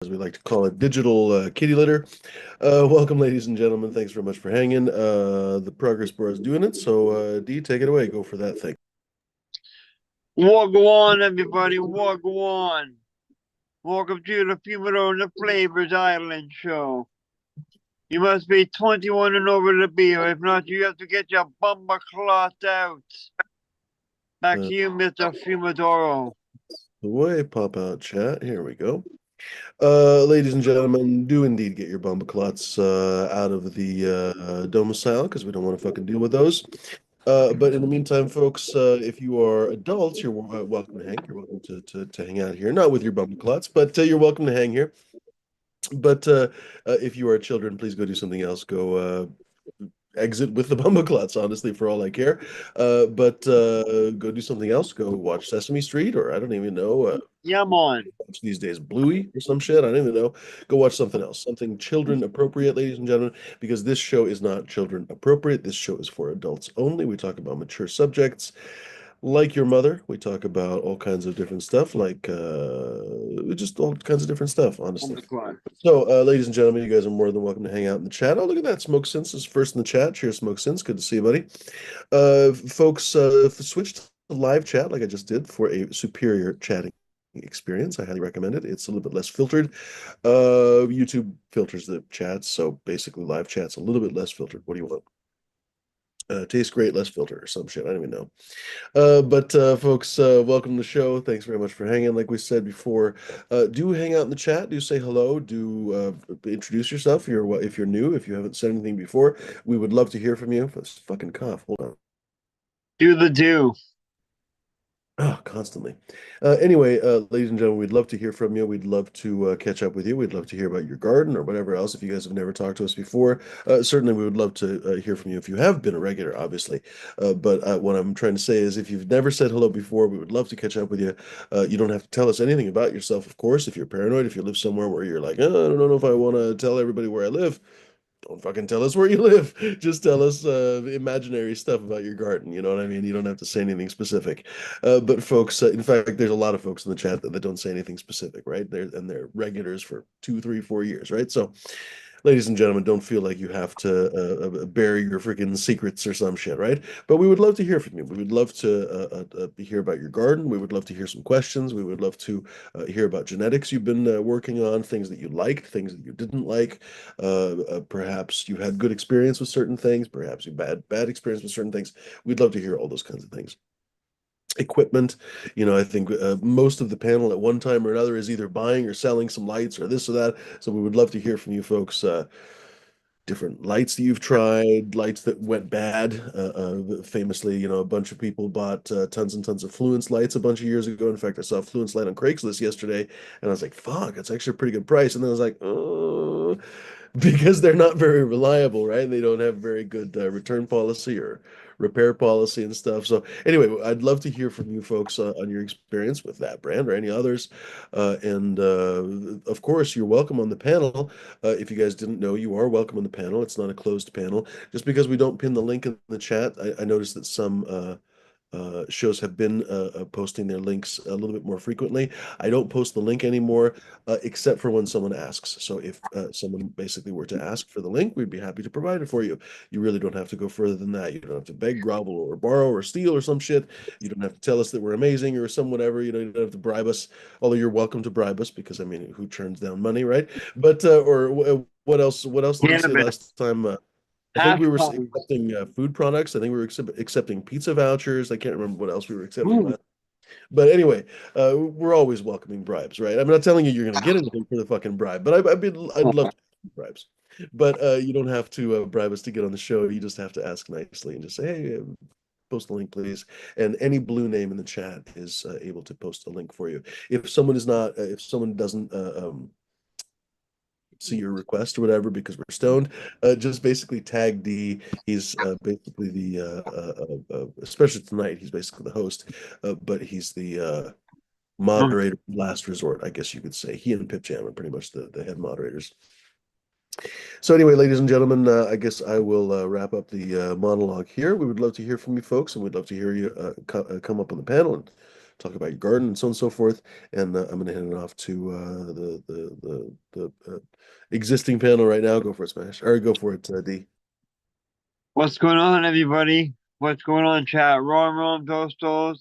as we like to call it, digital kitty litter. Welcome, ladies and gentlemen. Thanks very much for hanging. The progress bar is doing it, so D, take it away. Go for that thing. Wagwan, everybody, wagwan. Welcome to the Fumido and the Flavors Island show. You must be 21 and over to be here. If not, you have to get your bumper cloth out. Back Uh, to you, Mr. Fumidoro. Away, pop out chat. Here we go. Ladies and gentlemen, do indeed get your bumper clots out of the domicile because we don't want to fucking deal with those. But in the meantime, folks, if you are adults, you're welcome to hang. You're welcome to hang out here. Not with your bumper clots, but you're welcome to hang here. But if you are children, please go do something else. Go exit with the bumbleclots, honestly, for all I care. But go do something else. Go watch Sesame Street, or I don't even know. Yeah, on. Watch these days Bluey or some shit. I don't even know. Go watch something else, something children appropriate, ladies and gentlemen, because this show is not children appropriate. This show is for adults only. We talk about mature subjects. Like your mother, we talk about all kinds of different stuff, like just all kinds of different stuff, honestly. Bumper cloth. So, ladies and gentlemen, you guys are more than welcome to hang out in the chat. Oh, look at that. Smoke Sense is first in the chat. Cheers, Smoke Sense. Good to see you, buddy. Folks, switch to live chat like I just did for a superior chatting experience. I highly recommend it. It's a little bit less filtered. YouTube filters the chats, so basically live chat's a little bit less filtered. What do you want? Tastes great, less filter or some shit. I don't even know. But folks, welcome to the show. Thanks very much for hanging. Like we said before, do hang out in the chat. Do say hello. Do introduce yourself. If you're new, if you haven't said anything before, we would love to hear from you. This fucking cough. Hold on. Do the do. Oh, constantly. Anyway, ladies and gentlemen, we'd love to hear from you. We'd love to catch up with you. We'd love to hear about your garden or whatever else. If you guys have never talked to us before, certainly we would love to hear from you if you have been a regular, obviously. But what I'm trying to say is if you've never said hello before, we would love to catch up with you. You don't have to tell us anything about yourself, of course. If you're paranoid, if you live somewhere where you're like, oh, I don't know if I want to tell everybody where I live, don't fucking tell us where you live. Just tell us imaginary stuff about your garden. You know what I mean? You don't have to say anything specific. But folks, in fact, there's a lot of folks in the chat that don't say anything specific, right? They're regulars for 2, 3, 4 years, right? So ladies and gentlemen, don't feel like you have to bury your freaking secrets or some shit, right? But we would love to hear from you. We would love to hear about your garden. We would love to hear some questions. We would love to hear about genetics you've been working on, things that you liked, things that you didn't like. Perhaps you had good experience with certain things. Perhaps you bad experience with certain things. We'd love to hear all those kinds of things. Equipment, I think most of the panel at one time or another is either buying or selling some lights or this or that. So we would love to hear from you folks. Different lights that you've tried, lights that went bad. Famously, a bunch of people bought tons and tons of Fluence lights a bunch of years ago. In fact, I saw a Fluence light on Craigslist yesterday, and I was like, "Fuck, that's actually a pretty good price." And then I was like, "Oh," because they're not very reliable, right? They don't have very good return policy or repair policy and stuff. So anyway, I'd love to hear from you folks on your experience with that brand or any others. And of course, you're welcome on the panel. If you guys didn't know, you are welcome on the panel. It's not a closed panel. Just because we don't pin the link in the chat, I noticed that some shows have been posting their links a little bit more frequently. I don't post the link anymore, except for when someone asks. So if someone basically were to ask for the link, we'd be happy to provide it for you. You really don't have to go further than that. You don't have to beg, grovel, or borrow, or steal, or some shit. You don't have to tell us that we're amazing or some whatever. You don't have to bribe us, although you're welcome to bribe us because I mean, who turns down money, right? But what else? What else did we say Cannabis. last time? I think Hash we were browns. accepting food products. I think we were accepting pizza vouchers. I can't remember what else we were accepting Ooh. last. But anyway, we're always welcoming bribes, right? I'm not telling you you're going to get anything for the fucking bribe, but I'd love to have bribes. But you don't have to bribe us to get on the show. You just have to ask nicely and just say, hey, post the link, please. And any blue name in the chat is able to post a link for you. If someone doesn't see your request or whatever because we're stoned, just basically tag D. He's basically the especially tonight, he's basically the host, but he's the moderator of last resort, I guess you could say. He and Pip Jam are pretty much the head moderators. So anyway, ladies and gentlemen, I guess I will wrap up the monologue here. We would love to hear from you folks, and we'd love to hear you come up on the panel and talk about your garden and so on and so forth. And I'm going to hand it off to the existing panel right now. Go for it, Smash. Or go for it, D. What's going on, everybody? What's going on, chat? Rom Rom Dostos,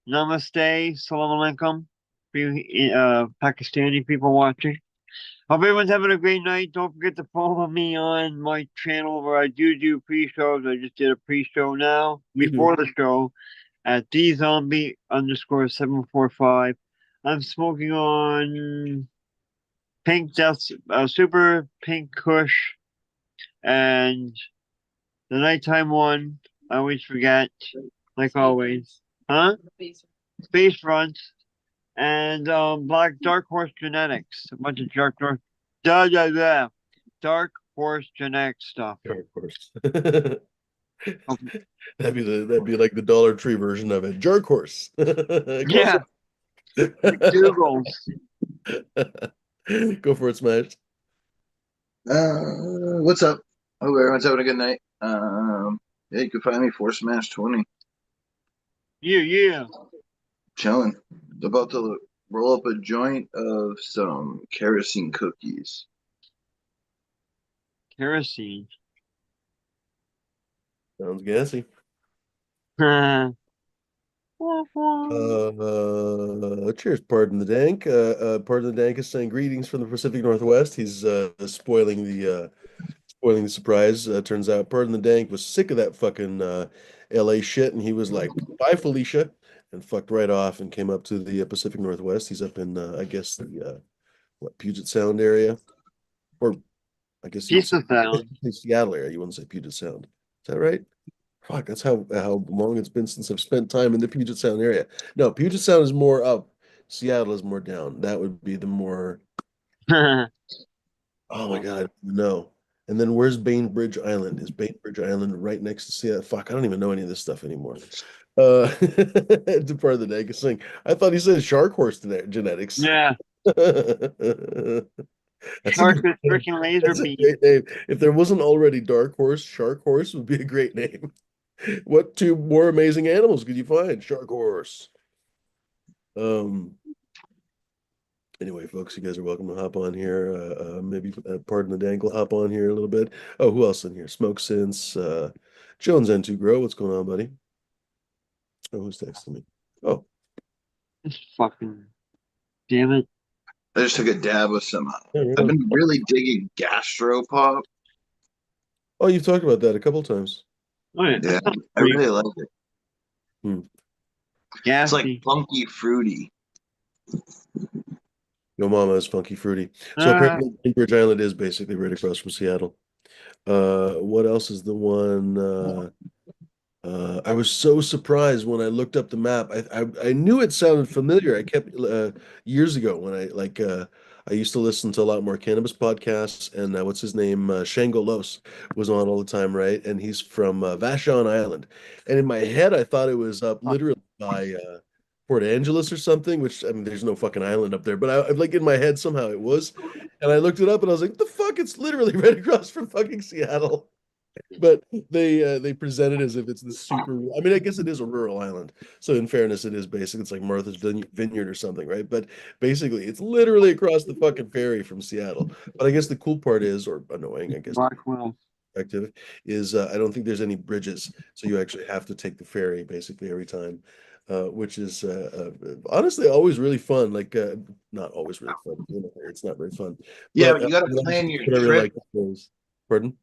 Namaste, Salam Alaikum, for you Pakistani people watching. Hope everyone's having a great night. Don't forget to follow me on my channel where I do pre-shows. I just did a pre-show now, before the show, at dzombie_745. I'm smoking on Pink Death, Super Pink Kush, and the nighttime one, I always forget, like always. Huh? Space Front and Black Dark Horse Genetics. A bunch of Dark Horse Genetic stuff. Of course. Um, That'd be like the Dollar Tree version of it. Jerk horse. Close yeah, McDougal's. Go for it, Smash. What's up? Hope everyone's having a good night. Yeah, you can find me for Smash 20. Yeah. Chilling. About to roll up a joint of some kerosene cookies. Kerosene. Sounds gassy. Cheers, Pardon the Dank. Pardon the Dank is saying greetings from the Pacific Northwest. He's spoiling the surprise. Turns out Pardon the Dank was sick of that fucking LA shit, and he was like, "Bye, Felicia," and fucked right off and came up to the Pacific Northwest. He's up in I guess the what Puget Sound area, or I guess you would Pizza Sound. say Seattle area. You wouldn't say Puget Sound. Is that right? Fuck, that's how long it's been since I've spent time in the Puget Sound area. No, Puget Sound is more up. Seattle is more down. That would be the more. Oh my God, no. And then where's Bainbridge Island? Is Bainbridge Island right next to Seattle? Fuck, I don't even know any of this stuff anymore. To part of the day, saying I thought he said shark horse genetics. Yeah. That's a Shark great with name. freaking laser That's a beam. great name. If there wasn't already Dark Horse, Shark Horse would be a great name. What two more amazing animals could you find? Shark Horse. Um. Anyway, folks, you guys are welcome to hop on here. Maybe Pardon the Dangle, hop on here a little bit. Oh, who else in here? Smoke Sense, Jones N2 Grow. What's going on, buddy? Oh, who's texting me? Oh, This fucking damn it. I just took a dab with some. yeah, right I've on. been really digging Gastropop. Oh, you've talked about that a couple times. Oh yeah, Yeah, that sounds I pretty really like it. Hmm. It's like gassy. funky fruity. Yo Mama is funky fruity. So Ah, apparently Bainbridge Island is basically right across from Seattle. What else is the one? I was so surprised when I looked up the map. I knew it sounded familiar. I kept years ago when I used to listen to a lot more cannabis podcasts, and what's his name? Shango Los was on all the time, right? And he's from Vashon Island. And in my head, I thought it was up literally by Port Angeles or something, which I mean, there's no fucking island up there, but I like in my head somehow it was. And I looked it up and I was like, the fuck, it's literally right across from fucking Seattle. But they present it as if it's the super. I mean, I guess it is a rural island. So in fairness, it is basic. It's like Martha's Vineyard or something, right? But basically, it's literally across the fucking ferry from Seattle. But I guess the cool part is, or annoying, I guess, Blackwell. perspective is I don't think there's any bridges, so you actually have to take the ferry basically every time. Which is honestly always really fun. Like not always really fun. You know, it's not very fun, Yeah, but but you got to plan your what I really trip. like is, pardon.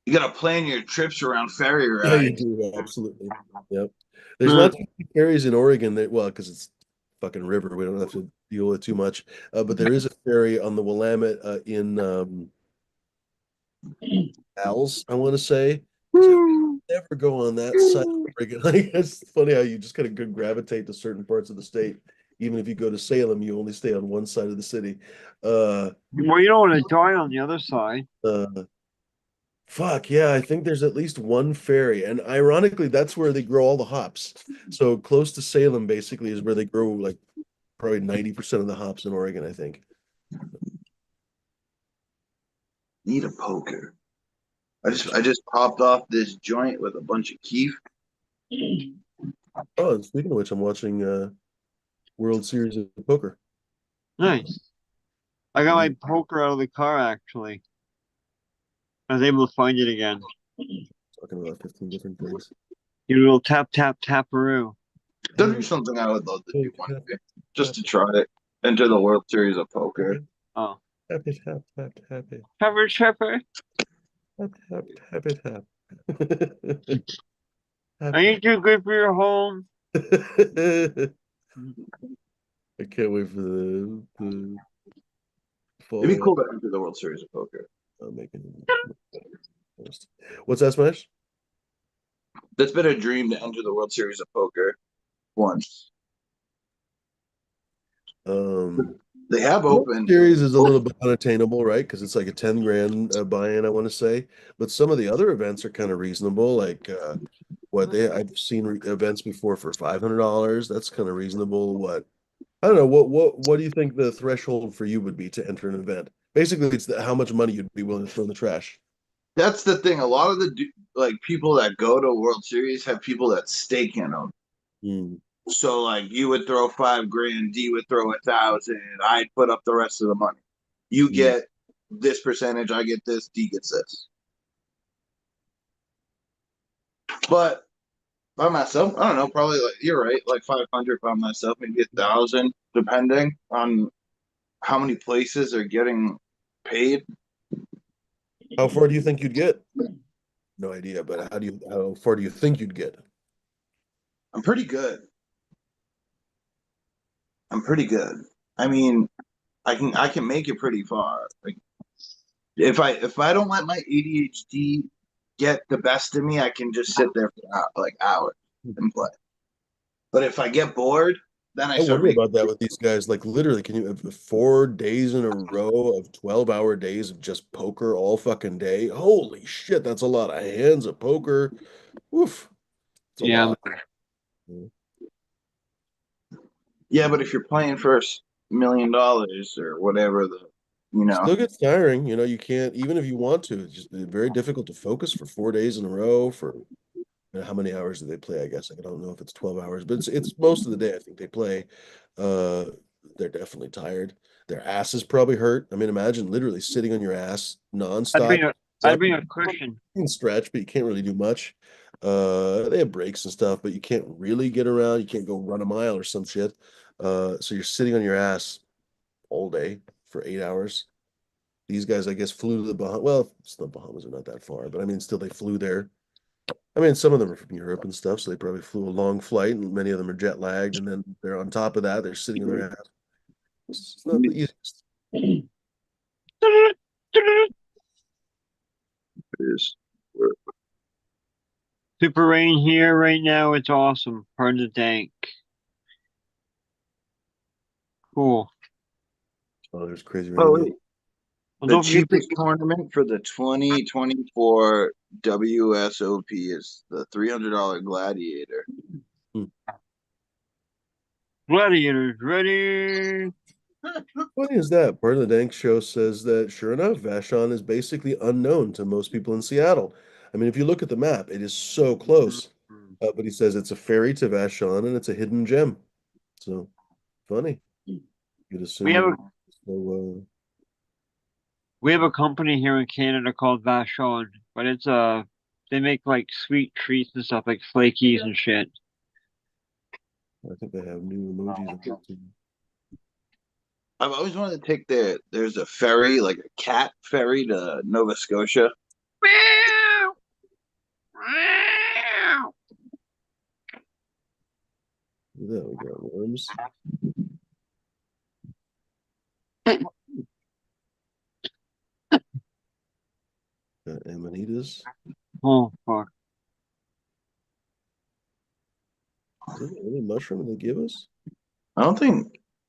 You got to plan your trips around ferry Yeah, you rides. do. Absolutely. Yep. There's Uh, not too many ferries in Oregon that, well, because it's fucking river. We don't have to deal with too much. But there is a ferry on the Willamette in Al's, I want to say. Because I would never go on that side of Oregon. Like, it's funny how you just kind of could gravitate to certain parts of the state. Even if you go to Salem, you only stay on one side of the city. Uh, well, you don't want to die on the other side. uh, Fuck yeah, I think there's at least one ferry, and ironically, that's where they grow all the hops. So close to Salem, basically, is where they grow like probably 90% of the hops in Oregon, I think. Need a poker. I just popped off this joint with a bunch of keef. Oh, and speaking of which, I'm watching World Series of Poker. Nice. I got my poker out of the car, actually. I was able to find it again. Talking about 15 different things. Your little tap, tap, taparoo. That'd be something I would love to do one Tap, day. Just to try it. Enter the World Series of Poker. Oh. tap it, tap, tap, tap it, Tapper, tapper. tap, tap, tap it, tap. Are you too good for your home? I can't wait for the It'd be fall. cool to enter the World Series of Poker. Making post. What's that, Smash? That's been a dream to enter the World Series of Poker once. They have World opened. Series is a little bit unattainable, right? Because it's like a 10 grand buy-in, I want to say. But some of the other events are kind of reasonable. Like I've seen events before for $500. That's kind of reasonable. I don't know. What do you think the threshold for you would be to enter an event? Basically, it's how much money you'd be willing to throw in the trash. That's the thing. A lot of the like people that go to World Series have people that stake in them. Mm. So like you would throw 5 grand, D would throw 1,000, I'd put up the rest of the money. You get this percentage, I get this, D gets this. But by myself, I don't know, probably like you're right, like 500 by myself, maybe 1,000, depending on how many places are getting paid. How far do you think you'd get? No idea, but how far do you think you'd get? I'm pretty good. I'm pretty good. I mean, I can make it pretty far. Like if I don't let my ADHD get the best of me, I can just sit there for like hours and play. But if I get bored, then I I start wonder making. about that with these guys. Like literally, can you have 4 days in a row of 12-hour days of just poker all fucking day? Holy shit, that's a lot of hands of poker. Oof, it's a Yeah. lot. Yeah, but if you're playing for $1 million or whatever Still gets tiring. You can't, even if you want to, it's just very difficult to focus for 4 days in a row for how many hours do they play? I guess I don't know if it's 12 hours, but it's most of the day I think they play. Uh, they're definitely tired. Their asses probably hurt. I mean, imagine literally sitting on your ass I'd bring nonstop. a, I'd bring a cushion. You can stretch, but you can't really do much. They have breaks and stuff, but you can't really get around. You can't go run a mile or some shit. So you're sitting on your ass all day for 8 hours. These guys, I guess, flew to the Bahamas. Well, the Bahamas are not that far, but I mean, still they flew there. I mean, some of them are from Europe and stuff, so they probably flew a long flight, and many of them are jet lagged. And then they're on top of that, they're sitting on their ass. It's not the easiest. is. Super rain here right now. It's awesome. Pardon the dank. Cool. Oh, there's crazy rain Oh again. wait, Well, the don't forget cheapest tournament for the 2024 WSOP is the $300 Gladiator. gladiators ready. Funny is that? Part of the Dank show says that sure enough, Vashon is basically unknown to most people in Seattle. I mean, if you look at the map, it is so close. But he says it's a ferry to Vashon and it's a hidden gem. So funny. You'd We assume have that a it's so we have a company here in Canada called Vachon, but it's they make like sweet treats and stuff like flakies and shit. I think they have new emojis. I've always wanted to take there's a ferry, like a cat ferry to Nova Scotia. Meow. Meow. There we go. Worms. Amanitas. Oh fuck. Is that the only mushroom they give us? I don't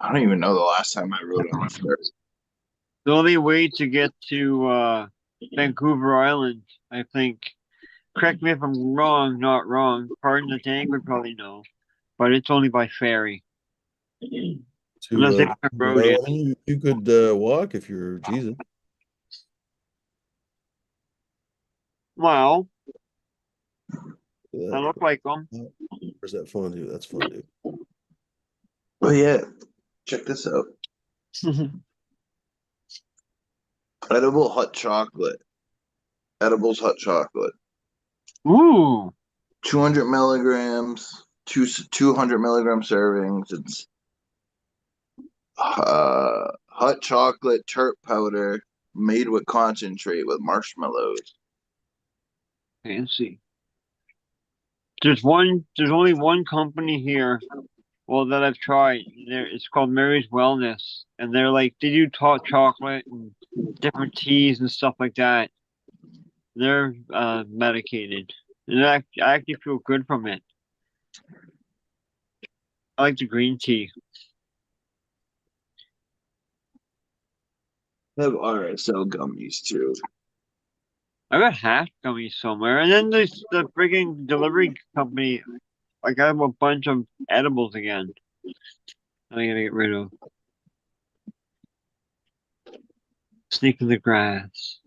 even know the last time I rode on a ferry. The only way to get to Vancouver Island, I think. Correct me if I'm wrong, not wrong. Pardon the tank would probably know, but it's only by ferry. Unless they To have a road in. I mean, you could walk if you're Jesus. Well, I That. look like them. Where's that fondue? That's fondue. Oh yeah, check this out. Edible hot chocolate. Edibles hot chocolate. Ooh, 200 milligrams, 200 milligram servings. It's hot chocolate terp powder made with concentrate with marshmallows. fancy. There's only one company here, well, that I've tried. It's called Mary's Wellness, and they're like they do hot chocolate and different teas and stuff like that. They're medicated, and I actually feel good from it. I like the green tea. They have RSO gummies too. I got hash gummies somewhere, and then there's the frigging delivery company. Like I have a bunch of edibles again. I gotta get rid of. Snake in the grass.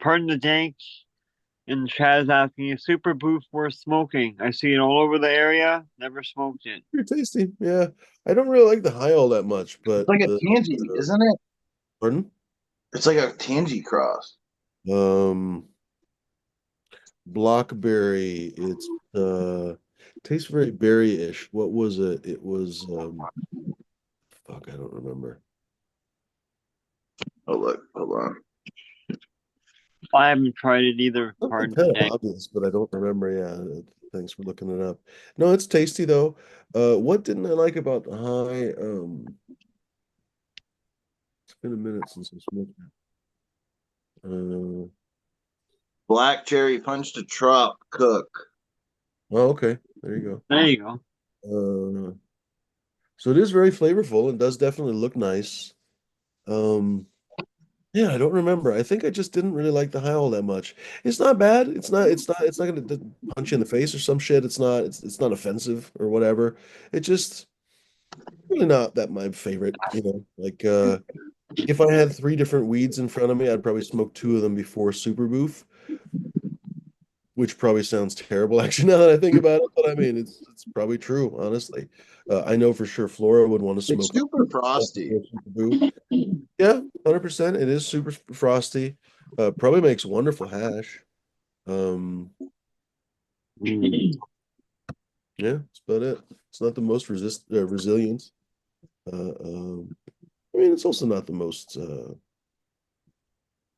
Pardon the dank. And Chaz asking, is Super Boost worth smoking? I see it all over the area. Never smoked it. Pretty tasty. Yeah. I don't really like the high all that much, It's but like a the tangy, isn't it? pardon? It's like a tangy cross. Um, Blockberry. It's tastes very berry-ish. What was it? It was fuck, I don't remember. Oh look, hold on. I haven't tried it either. Something Pardon the kind of dank. obvious, but I don't remember. Yeah, thanks for looking it up. No, it's tasty though. What didn't I like about the high? It's been a minute since I smoked it. Black cherry punch to trop cook. Oh, okay. There you There you go. go. So it is very flavorful and does definitely look nice. Um, yeah, I don't remember. I think I just didn't really like the high all that much. It's not bad. It's not gonna punch you in the face or some shit. It's not offensive or whatever. It just really not that my favorite, you know. Like if I had three different weeds in front of me, I'd probably smoke two of them before Super Boof, which probably sounds terrible actually now that I think about it, but I mean it's probably true, honestly. I know for sure Flora would want to It's smoke super frosty. before Super Boof. Yeah, 100%. It is super frosty. Probably makes wonderful hash. Um, Mm. yeah, that's about it. It's not the most resilient. I mean, it's also not the most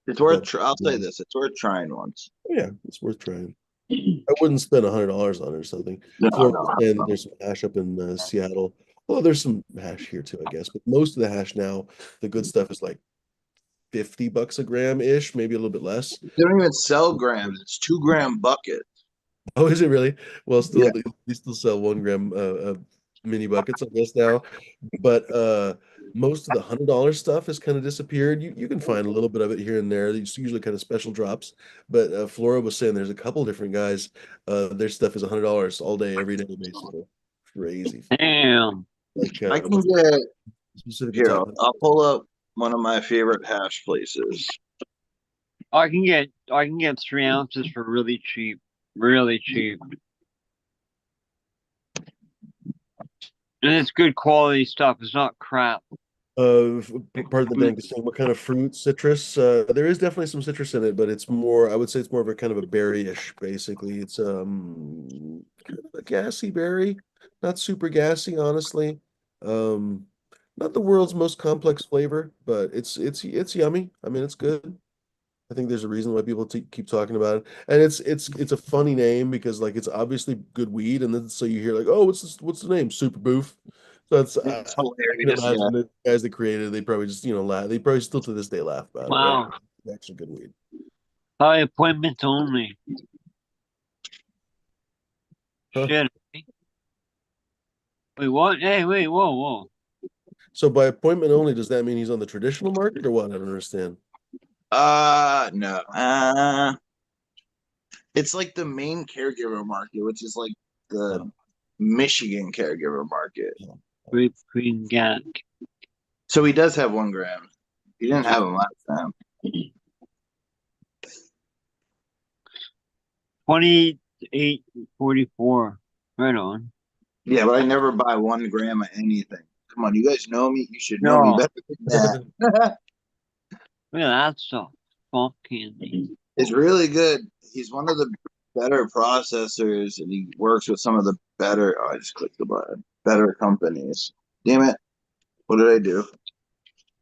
It's worth. well. I'll say this. It's worth trying once. Yeah, it's worth trying. I wouldn't spend $100 on it or something. No, Florida no. saying that there's some hash up in Seattle. Well, there's some hash here too, I guess. But most of the hash now, the good stuff is like $50 a gram ish, maybe a little bit less. They don't even sell grams. It's 2 gram bucket. Oh, is it really? Well, Yeah. still, they still sell 1 gram mini buckets, I guess now. But most of the $100 stuff has kind of disappeared. You can find a little bit of it here and there. It's usually kind of special drops. But Flora was saying there's a couple different guys. Their stuff is $100 all day, every day, basically. Crazy. Damn. Like I can get specifically here. talking. I'll pull up one of my favorite hash places. I can get 3 ounces for really cheap. Really cheap. And it's good quality stuff. It's not crap. Pardon the dank saying what kind of fruit? Citrus. There is definitely some citrus in it, but it's more. I would say it's more of a kind of a berry-ish. Basically, it's kind of a gassy berry, not super gassy, honestly. Um, Not the world's most complex flavor, but it's yummy. I mean, it's good. I think there's a reason why people keep talking about it, and it's a funny name because like it's obviously good weed, and then so you hear like, oh, what's the name? Super Boof. So that's It's I can hilarious. Yeah. imagine the guys that created it, they probably just laugh. They probably still to this day laugh about it, right? Wow. It's actually good weed. By appointment only. Huh? Shit. Wait, what? Hey, wait, whoa, whoa. So by appointment only, does that mean he's on the traditional market or what? I don't understand. No. It's like the main caregiver market, which is like the Oh, Michigan caregiver market. Grapefruit Gak. So he does have 1 gram. You didn't have them last time. 28.44. Right on. Yeah, but I never buy 1 gram of anything. Come on, you guys know me. You should know me No. better than that. Look at that stuff. Swamp candy. It's really good. He's one of the better processors, and he works with some of the better. Oh, I just clicked the button. Better companies. Damn it! What did I do?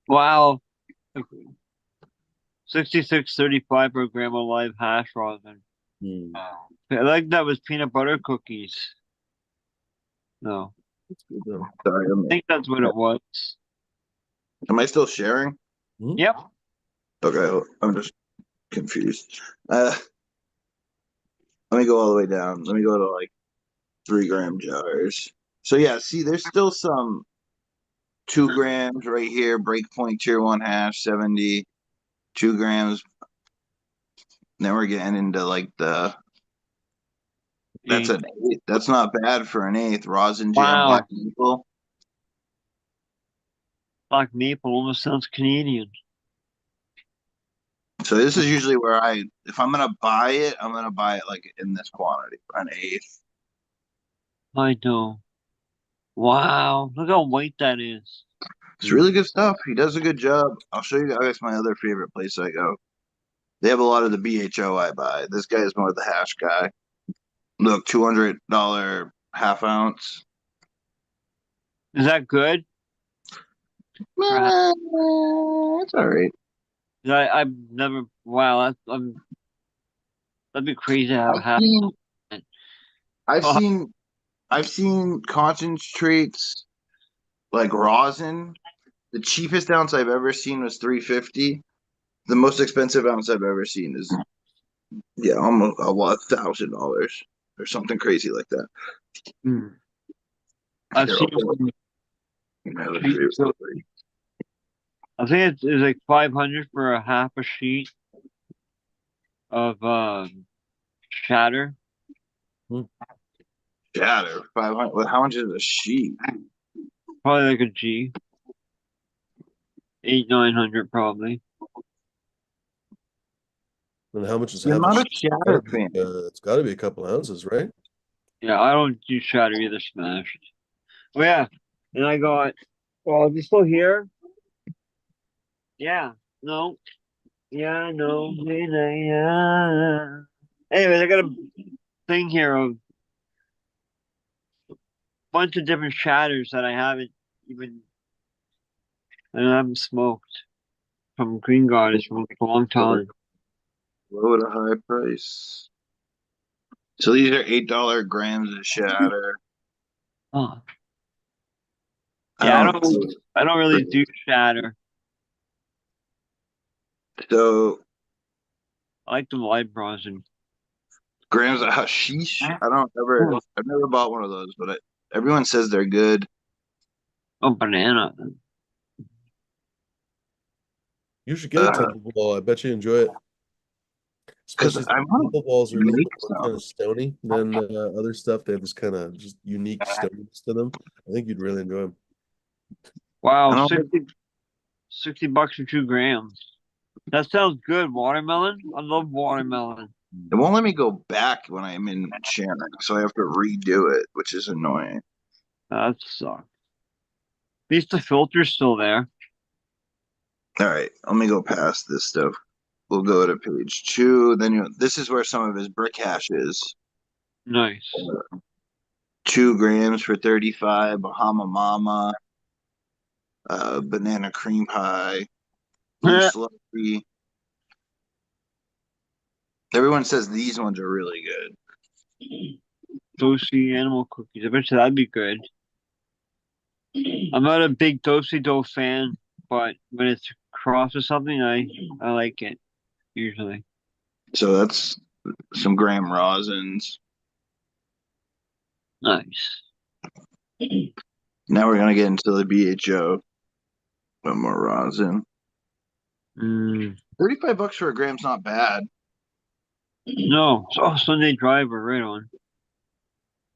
Wow. 66.35 per gram of live hash rosin. Hmm. I like that was peanut butter cookies. No. That's good though. Sorry, I think that's what it was. am I still sharing? Hmm? Yep. Okay, I'm just confused. Let me go all the way down. Let me go to like 3 gram jars. So yeah, see, there's still some 2 grams right here. Breakpoint tier one hash 70, 2 grams. Then we're getting into like that's an eighth. That's not bad for an eighth. Rosin jam Wow. black maple. Black maple almost sounds Canadian. So this is usually where if I'm gonna buy it, I'm gonna buy it like in this quantity, an eighth. I know. Wow. Look how white that is. It's really good stuff. He does a good job. I'll show you guys my other favorite place I go. They have a lot of the BHO I buy. This guy is more the hash guy. Look, $200 half ounce. Is that good? It's all right. I've never. Wow. That'd be crazy to have a I've half. seen, I've Oh, seen, I've seen concentrates like rosin. The cheapest ounce I've ever seen was 350. The most expensive ounce I've ever seen is almost a lot, $1,000 or something crazy like that. hmm. I've Here, seen. my other favorite. I think it's like 500 for a half a sheet of shatter. Hmm. Shatter 500. Well, how much is a sheet? Probably like a G. 800-900 probably. And how much is I'm half a not a sheet? shatter fan. It's got to be a couple ounces, right? Yeah, I don't do shatter either. Smashed. Oh yeah, and I got. Well, is he still here? Yeah. No. Yeah. No. Yeah. Anyways, I got a thing here of a bunch of different shatters that I haven't even. I haven't smoked from Green Goddess for a long time. Low at a high price. So these are $8 grams of shatter. Oh. I Yeah, don't. I don't really do shatter. So I like the live rosin. grams of hashish. I don't ever. Oh, I've never bought one of those, but everyone says they're good. oh, banana. You should get a temple ball. I bet you enjoy it. Because Especially I since want temple balls are a to little make bit more some. kind of stony than other stuff. They have this kind of just unique stoniness to them. I think you'd really enjoy them. I Wow, don't. 60 bucks for 2 grams. That sounds good. Watermelon? I love watermelon. It won't let me go back when I'm in sharing, so I have to redo it, which is annoying. That sucks. At least the filter's still there. All right, let me go past this stuff. We'll go to page 2. Then this is where some of his brick hash is. Nice. 2 grams for 35. Bahama Mama, banana cream pie, blue slurpee. Everyone says these ones are really good. Dosey animal cookies. I bet you that'd be good. I'm not a big Dosey dough fan, but when it's crossed with something, I like it usually. So that's some gram rosins. Nice. Now we're gonna get into the BHO. One more rosin. Mm, 35 bucks for a gram's not bad. no. Oh, Sunday driver, right on.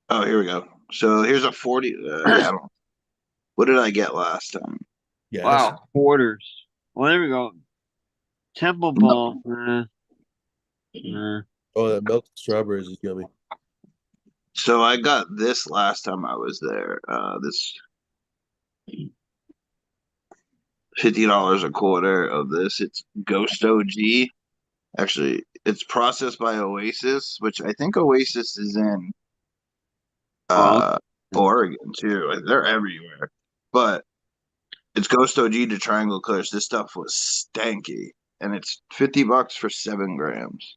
Oh, here we go. So here's a 40. Yeah, I don't. What did I get last time? Yes. Wow, quarters. Well, there we go. Temple Ball. Oh, that melted strawberries is yummy. So I got this last time I was there. This $50 a quarter of this. It's Ghost OG. Actually, it's processed by Oasis, which I think Oasis is in Oh, uh Oregon too. Like, they're everywhere. But it's Ghost OG to Triangle Colors. This stuff was stanky. And it's $50 for 7 grams.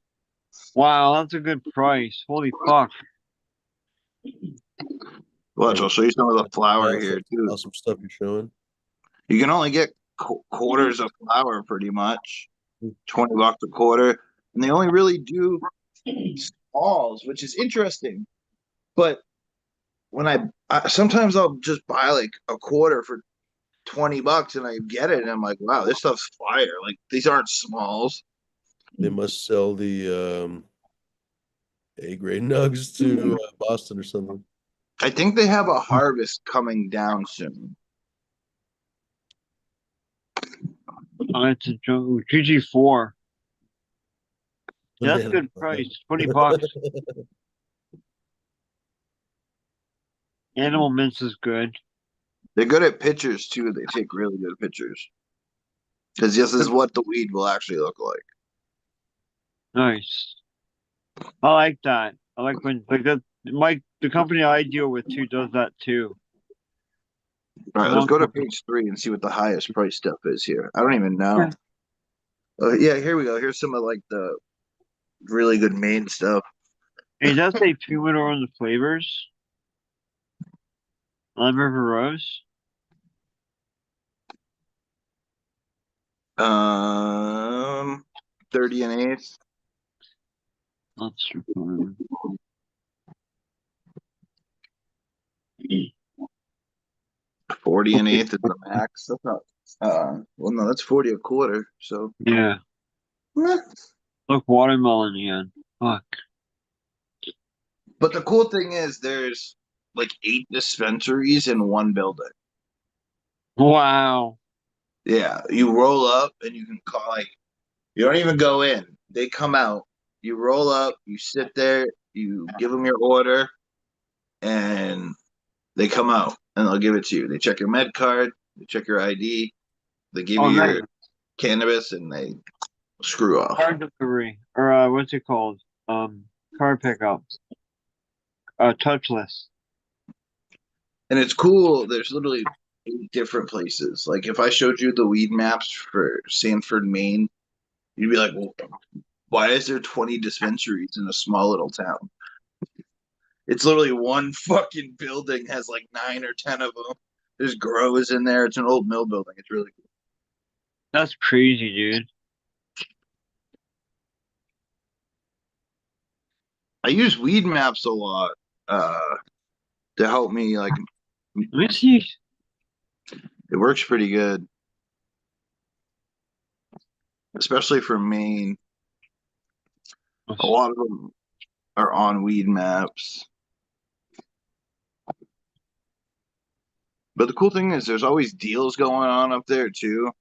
wow, that's a good price. Holy fuck. Watch, I'll show you some of the flour That's here too. awesome stuff you're showing. You can only get quarters of flour pretty much. $20 a quarter. And they only really do smalls, which is interesting. But when I sometimes I'll just buy like a quarter for $20 and I get it and I'm like, wow, this stuff's fire. Like these aren't smalls. They must sell the A grade nugs to Boston or something. I think they have a harvest coming down soon. Oh, it's a joke. GG4. Yeah, that's a Banana. good price. $20. Animal mince is good. They're good at pictures too. They take really good pictures. Because this is what the weed will actually look like. Nice. I like that. I like when like that. The company I deal with too does that too. All right, let's One go to company. page 3 and see what the highest price stuff is here. I don't even know. Yeah. Yeah, here we go. Here's some of like the really good main stuff. Hey, does that say humidor on the flavors? Lime River Rose. Um, 30 and eighth, That's 40 and eighth is the max. That's not. Well, no, that's 40 a quarter. So, yeah. meh. Look, watermelon again. Fuck. But the cool thing is, there's like 8 dispensaries in one building. Wow. Yeah, you roll up and you can call like you don't even go in. They come out. You roll up. You sit there. You give them your order, and they come out and they'll give it to you. They check your med card. They check your ID. They give Oh, you nice. your cannabis, and they screw off. Car delivery. Or what's it called? Car pickup. Touchless. And it's cool. There's literally 8 different places. Like if I showed you the weed maps for Sanford, Maine, you'd be like, well, why is there 20 dispensaries in a small little town? It's literally one fucking building has like 9 or 10 of them. There's grows in there. It's an old mill building. It's really cool. That's crazy, dude. I use weed maps a lot uh, to help me. Like Let me see. it works pretty good, especially for Maine. A lot of them are on weed maps. But the cool thing is, there's always deals going on up there too.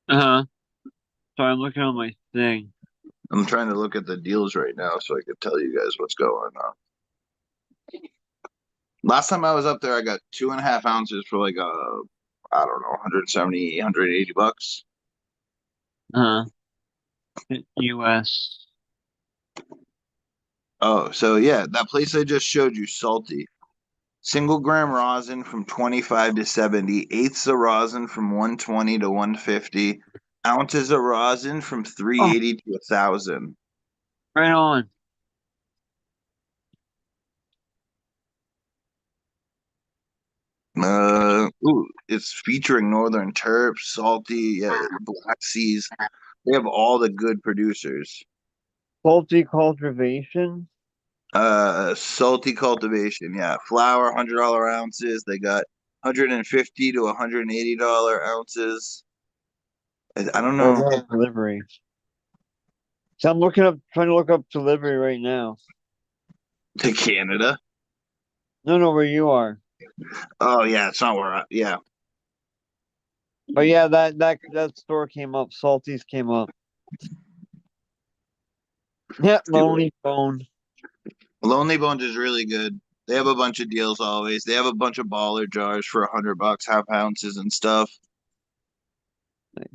Uh-huh. So I'm looking on my thing. I'm trying to look at the deals right now so I could tell you guys what's going on. Last time I was up there, I got 2.5 ounces for like I don't know, 170, 180 bucks. Uh-huh. US. Oh, so yeah, that place I just showed you, Salty. Single gram rosin from 25 to 70, eighths of rosin from 120 to 150, ounces of rosin from Oh, 380 to 1,000. right on. Ooh, it's featuring Northern Terps, Salty, yeah, Black Seas. They have all the good producers. Faulty cultivation. Salty cultivation, yeah. Flour, $100 ounces. They got 150 to $180 ounces. I don't Or know. about delivery. So trying to look up delivery right now. To Canada. No, where you are. Oh yeah, it's not where yeah. But yeah, that store came up. Salty's came up. Yeah, Lonely Bone. Lonely Bones is really good. They have a bunch of deals always. They have a bunch of baller jars for $100, half ounces and stuff.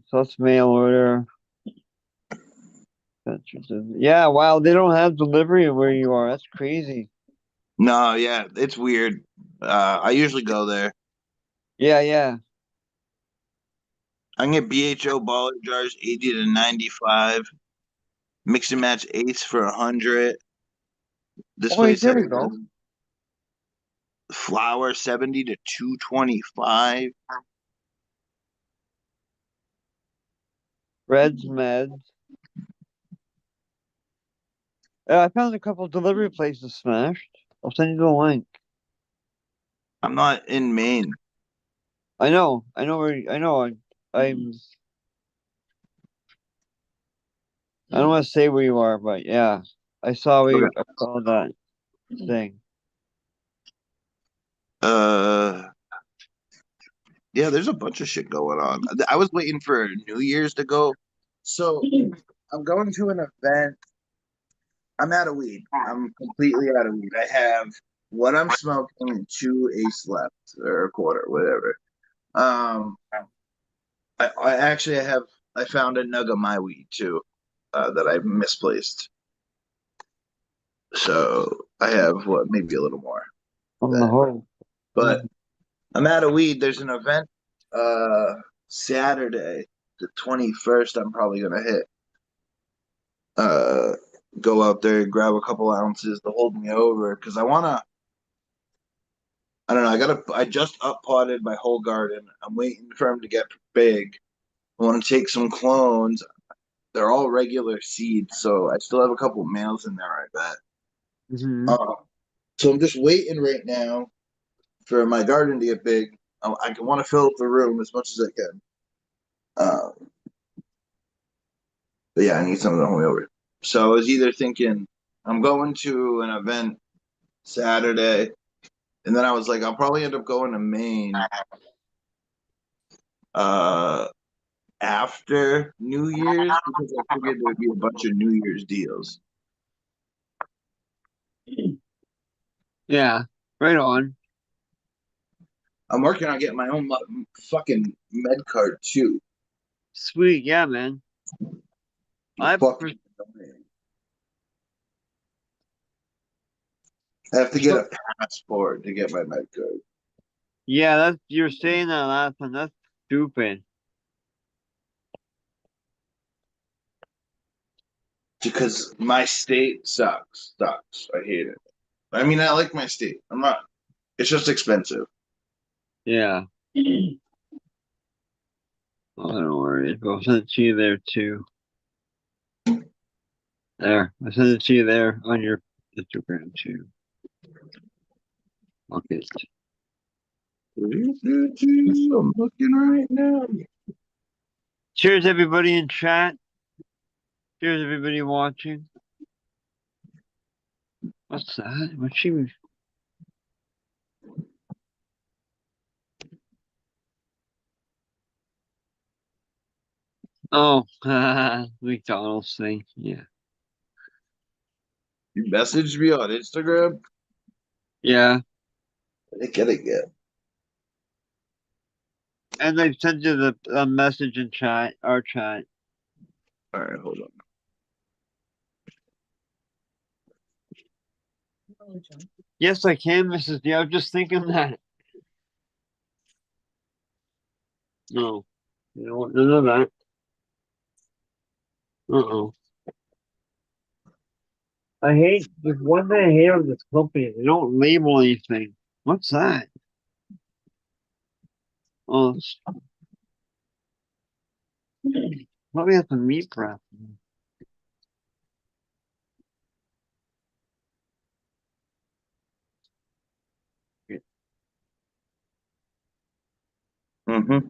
So it's mail order. Yeah, wow, they don't have delivery where you are. That's crazy. No, yeah, it's weird. I usually go there. Yeah. I can get BHO baller jars 80 to 95. Mix and match eighths for 100. This Oh, wait, place there has we go. flour 70 to 225. Reds Meds. I found a couple delivery places smashed. I'll send you the link. I'm not in Maine. I know I know. I don't want to say where you are, but yeah, Okay. I saw that thing. Uh, yeah, there's a bunch of shit going on. I was waiting for New Year's to go. So I'm going to an event. I'm out of weed. I'm completely out of weed. I have what I'm smoking and two ace left or a quarter, whatever. Um, I actually have. I found a nug of my weed too, that I misplaced. So I have what, maybe a little more. On the Then. whole. But I'm out of weed. There's an event uh Saturday, the 21st. I'm probably gonna hit. Uh, go out there, grab a couple ounces to hold me over because I wanna. I don't know. I just up potted my whole garden. I'm waiting for them to get big. I want to take some clones. They're all regular seeds, so I still have a couple males in there, I bet. Mm-hmm. So I'm just waiting right now for my garden to get big. I want to fill up the room as much as I can. Um, but yeah, I need something to hold me over. So I was either thinking I'm going to an event Saturday, and then I was like, I'll probably end up going to Maine uh, after New Year's because I figured there'd be a bunch of New Year's deals. Yeah, right on. I'm working on getting my own fucking med card too. Sweet, yeah, man. I Fucking annoying. I have to get so, a passport to get my med card yeah, that's you're saying that last time. That's stupid. because my state sucks. I hate it. I mean, I like my state. I'm not. It's just expensive. Yeah. Oh, don't worry. I'll send it to you there too. There. I sent it to you there on your Instagram too. Okay. I'm looking right now. Cheers, everybody in chat. Cheers, everybody watching. What's that? What's she? Oh, McDonald's thing. Yeah. You messaged me on Instagram. Yeah. I didn't get it yet. And they sent you the message in chat, our chat. All right, hold on. Yes, I can, Mrs. D. I was just thinking that. No. You know what? None of that. Uh-oh. I hate, there's one thing I hate on this company. They don't label anything. What's that? Oh, probably have some meat prep. Mm-hmm.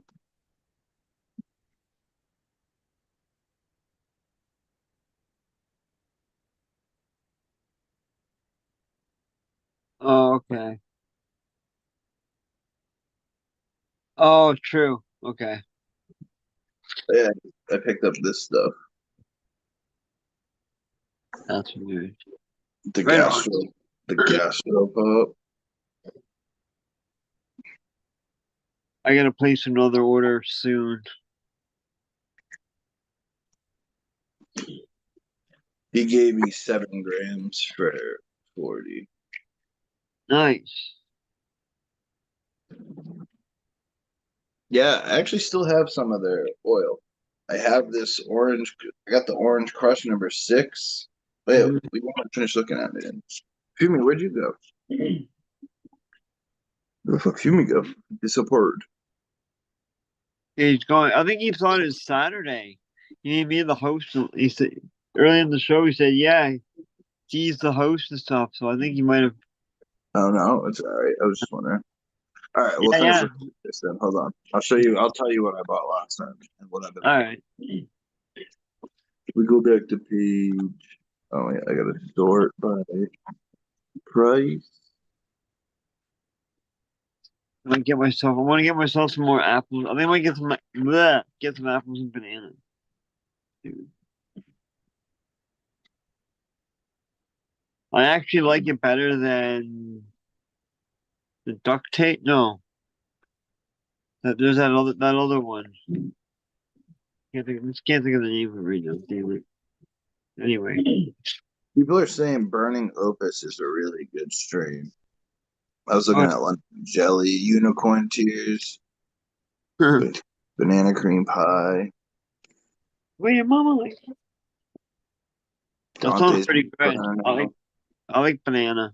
Oh, okay. Oh, true. Okay. Yeah, I picked up this stuff. That's weird. The Right on. gastro, the gastro pop. I gotta place another order soon. He gave me 7 grams for 40. Nice. Yeah, I actually still have some of their oil. I have this orange. I got the orange crush number 6. Wait, Mhm. we want to finish looking at it. Fumi, where'd you go? Where the fuck Fumi go? Disappeared. He's going. I think he thought it was Saturday. He made me the host. He said early in the show. He said, "Yeah, he's the host and stuff." So I think he might have. Oh no, it's all right. I was just wondering. All right, we'll Yeah, finish yeah. looking at this then. Hold on. I'll show you. I'll tell you what I bought last time and what I've been. All right. We go back to page. Oh yeah, I gotta sort by price. I might get myself. I want to get myself some more apples. I think I might get some. Bleh, get some apples and bananas. Dude. I actually like it better than the duct tape. No, there's that other one. Can't think of the name of it right now. Damn it. Anyway. People are saying Burning Opus is a really good strain. I was looking Oh, at London Jelly, Unicorn Tears, Banana Cream Pie, wait, your mama like that sounds Dante's pretty good. I like Inferno. I like banana.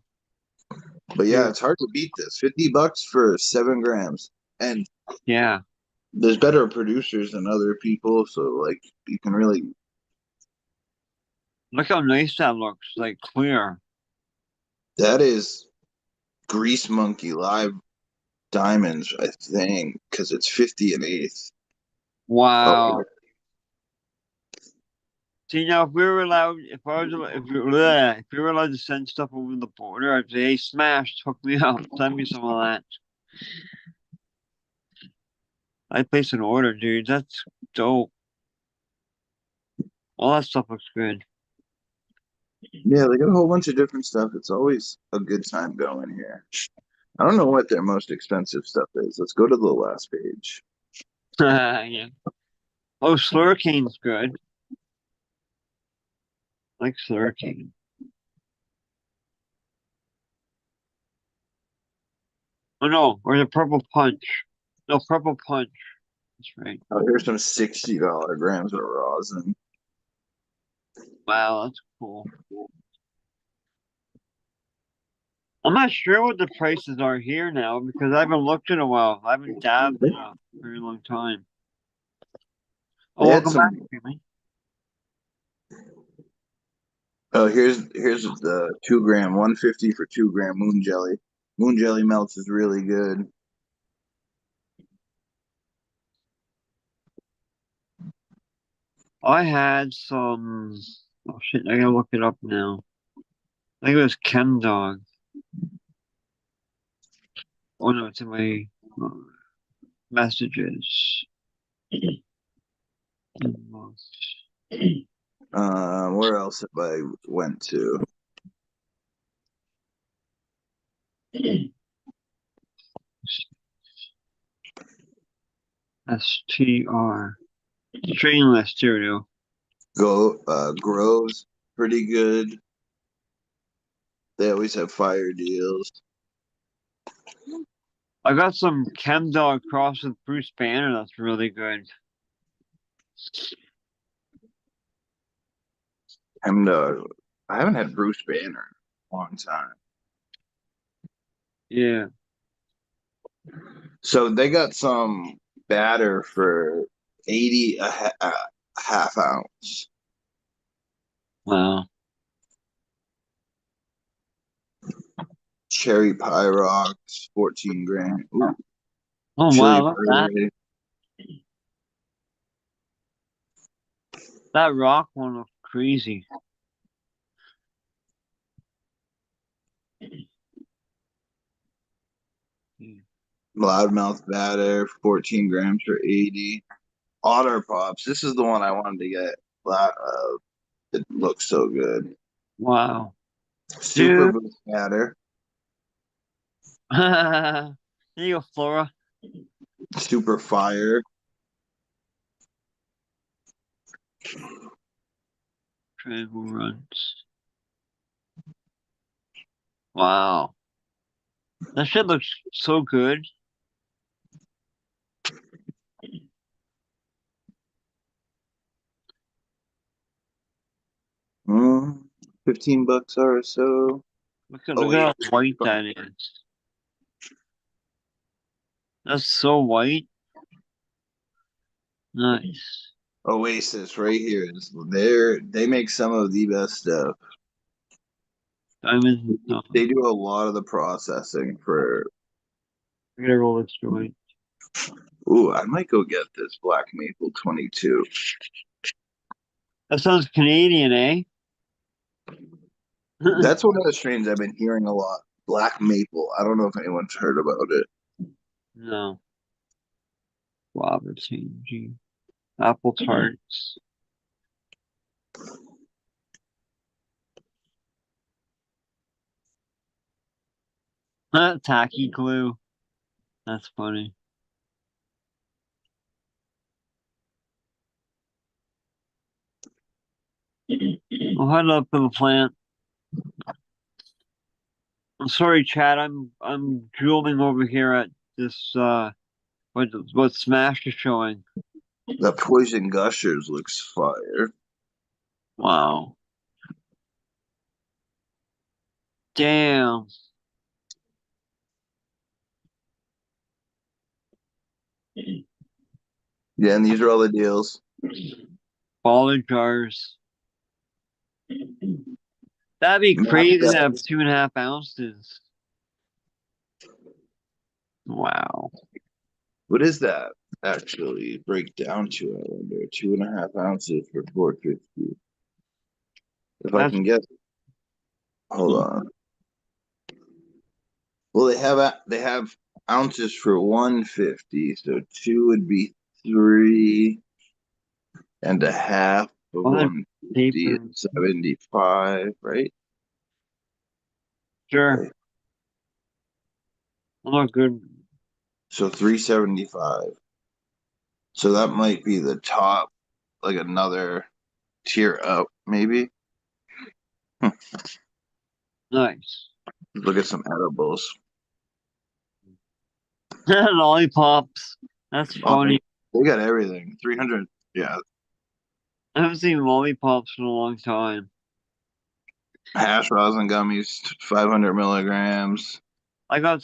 But yeah, Dude. it's hard to beat this. $50 for 7 grams. And Yeah. there's better producers than other people, so like you can really Look how nice that looks. Like clear. that is Grease Monkey Live Diamonds, I think, because it's 50 and eighth. Oh, Wow. See now, if we were allowed, if I was, if we were allowed to send stuff over the border, I'd say, "Hey, Smash, hook me up, send me some of that." I'd place an order, dude. That's dope. All that stuff looks good. yeah, they got a whole bunch of different stuff. It's always a good time going here. I don't know what their most expensive stuff is. Let's go to the last page. Yeah. Oh, Slurricane's good. I like Slurricane. Oh no, or the Purple Punch. No, Purple Punch. That's right. Oh, here's some $60 grams of rosin. Wow, that's cool. I'm not sure what the prices are here now because I haven't looked in a while. I haven't dabbed in a very long time. Oh, They had welcome back, some. Jimmy. Oh, here's the 2 gram, 150 for 2 gram moon jelly. Moon jelly melts is really good. I had some. Oh shit! I gotta look it up now. I think it was Ken Dog. Oh no, it's in my uh, messages. Where else have I went to? STR. Trainless stereo. Go Groves, pretty good. They always have fire deals. I got some Chem Dog cross with Bruce Banner. That's really good. And I haven't had Bruce Banner in a long time. Yeah. So they got some batter for 80 a half ounce. Wow. Cherry Pie Rocks, 14 grand. Ooh, Oh chili wow, look at that. puree. That rock one looks crazy. Loudmouth batter, 14 grams for 80. Otter Pops. This is the one I wanted to get. It looks so good. Wow. Super Dude. Boost batter. There you go, Flora. Super Fire. Triangle runs. Wow. That shit looks so good. Mm, $15 or so. Oh Look wait. at how white that is. That's so white. Nice. Oasis right here. They make some of the best stuff. Diamonds and stuff. They do a lot of the processing for. I gotta roll this joint. Ooh, I might go get this Black Maple 22. That sounds Canadian, eh? That's one of the strains I've been hearing a lot. Black Maple. I don't know if anyone's heard about it. No. Robertson G. Apple tarts. Tacky glue. That's funny. I'll head up to the plant. I'm sorry, Chad. I'm drooling over here at this what Smash is showing. The Poison Gushers looks fire. Wow. Damn. Yeah, and these are all the deals. Baller jars. That'd be crazy to have 2.5 ounces. Wow. What is that actually break down to? I wonder. 2.5 ounces for 450. If I That's can get, hold on. Well, they have ounces for 150, so two would be 3.5 of other 150 paper. is 75, right? Sure. Okay. I'm not good. So 375. So that might be the top, like another tier up, maybe. Hmm. Nice. Look at some edibles. Lollipops. That's Oh, funny. they got everything. 300. Yeah. I haven't seen lollipops in a long time. Hash rosin gummies, 500 milligrams. I have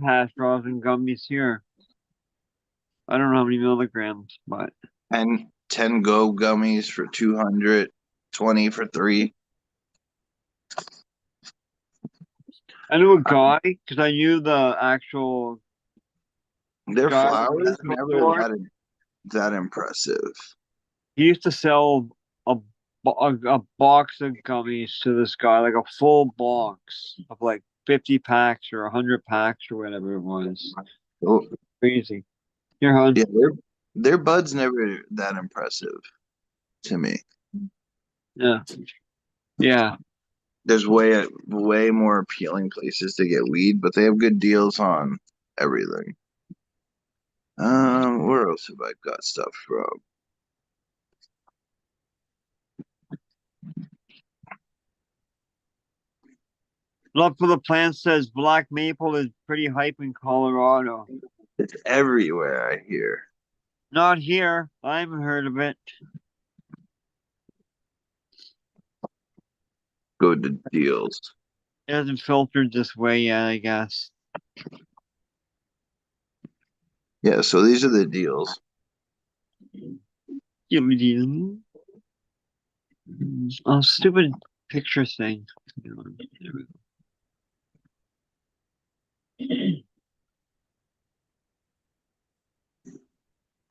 hash straws and gummies here. I don't know how many milligrams, but 10 go gummies for 200. 20 for three. I knew a guy because I knew the actual Their guy at the flowers medical never store. that impressive. He used to sell a box of gummies to this guy, like a full box of like 50 packs or 100 packs or whatever it was. Oh, Crazy. Here, hon. yeah, their buds never that impressive to me. Yeah. Yeah. There's way more appealing places to get weed, but they have good deals on everything. Where else have I got stuff from? Look for the Plant says black maple is pretty hype in Colorado. It's everywhere, I hear. Not here. I haven't heard of it. Go to deals. It hasn't filtered this way yet, I guess. Yeah, so these are the deals. Oh, stupid picture thing. There we go.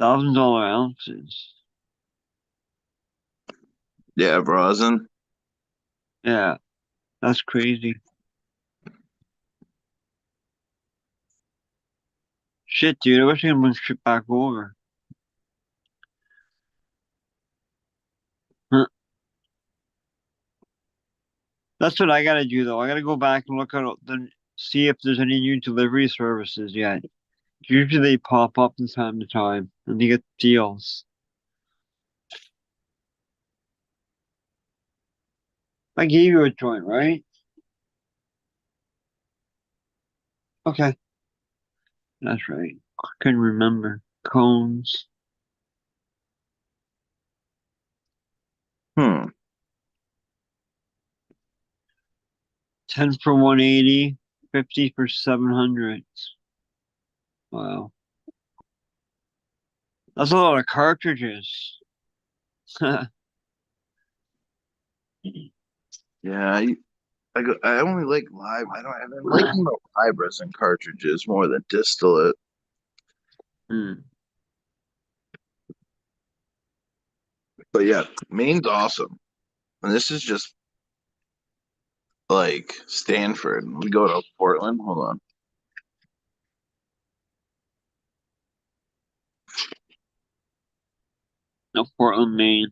$1,000 ounces. Yeah, rosin. Yeah, that's crazy. Shit, dude, I wish I could bring shit back over. Huh. That's what I gotta do though. I gotta go back and look at see if there's any new delivery services yet. Usually they pop up from time to time and you get deals. I gave you a joint, right? Okay, that's right. I couldn't remember. Cones. Hmm. 10 for 180, 50 for 700. Wow. That's a lot of cartridges. Yeah, I only like live. I've been liking the live resin cartridges more than distillate. Hmm. But yeah, Maine's awesome. And this is just like Stanford. We go to Portland. Hold on. No, Portland, Maine.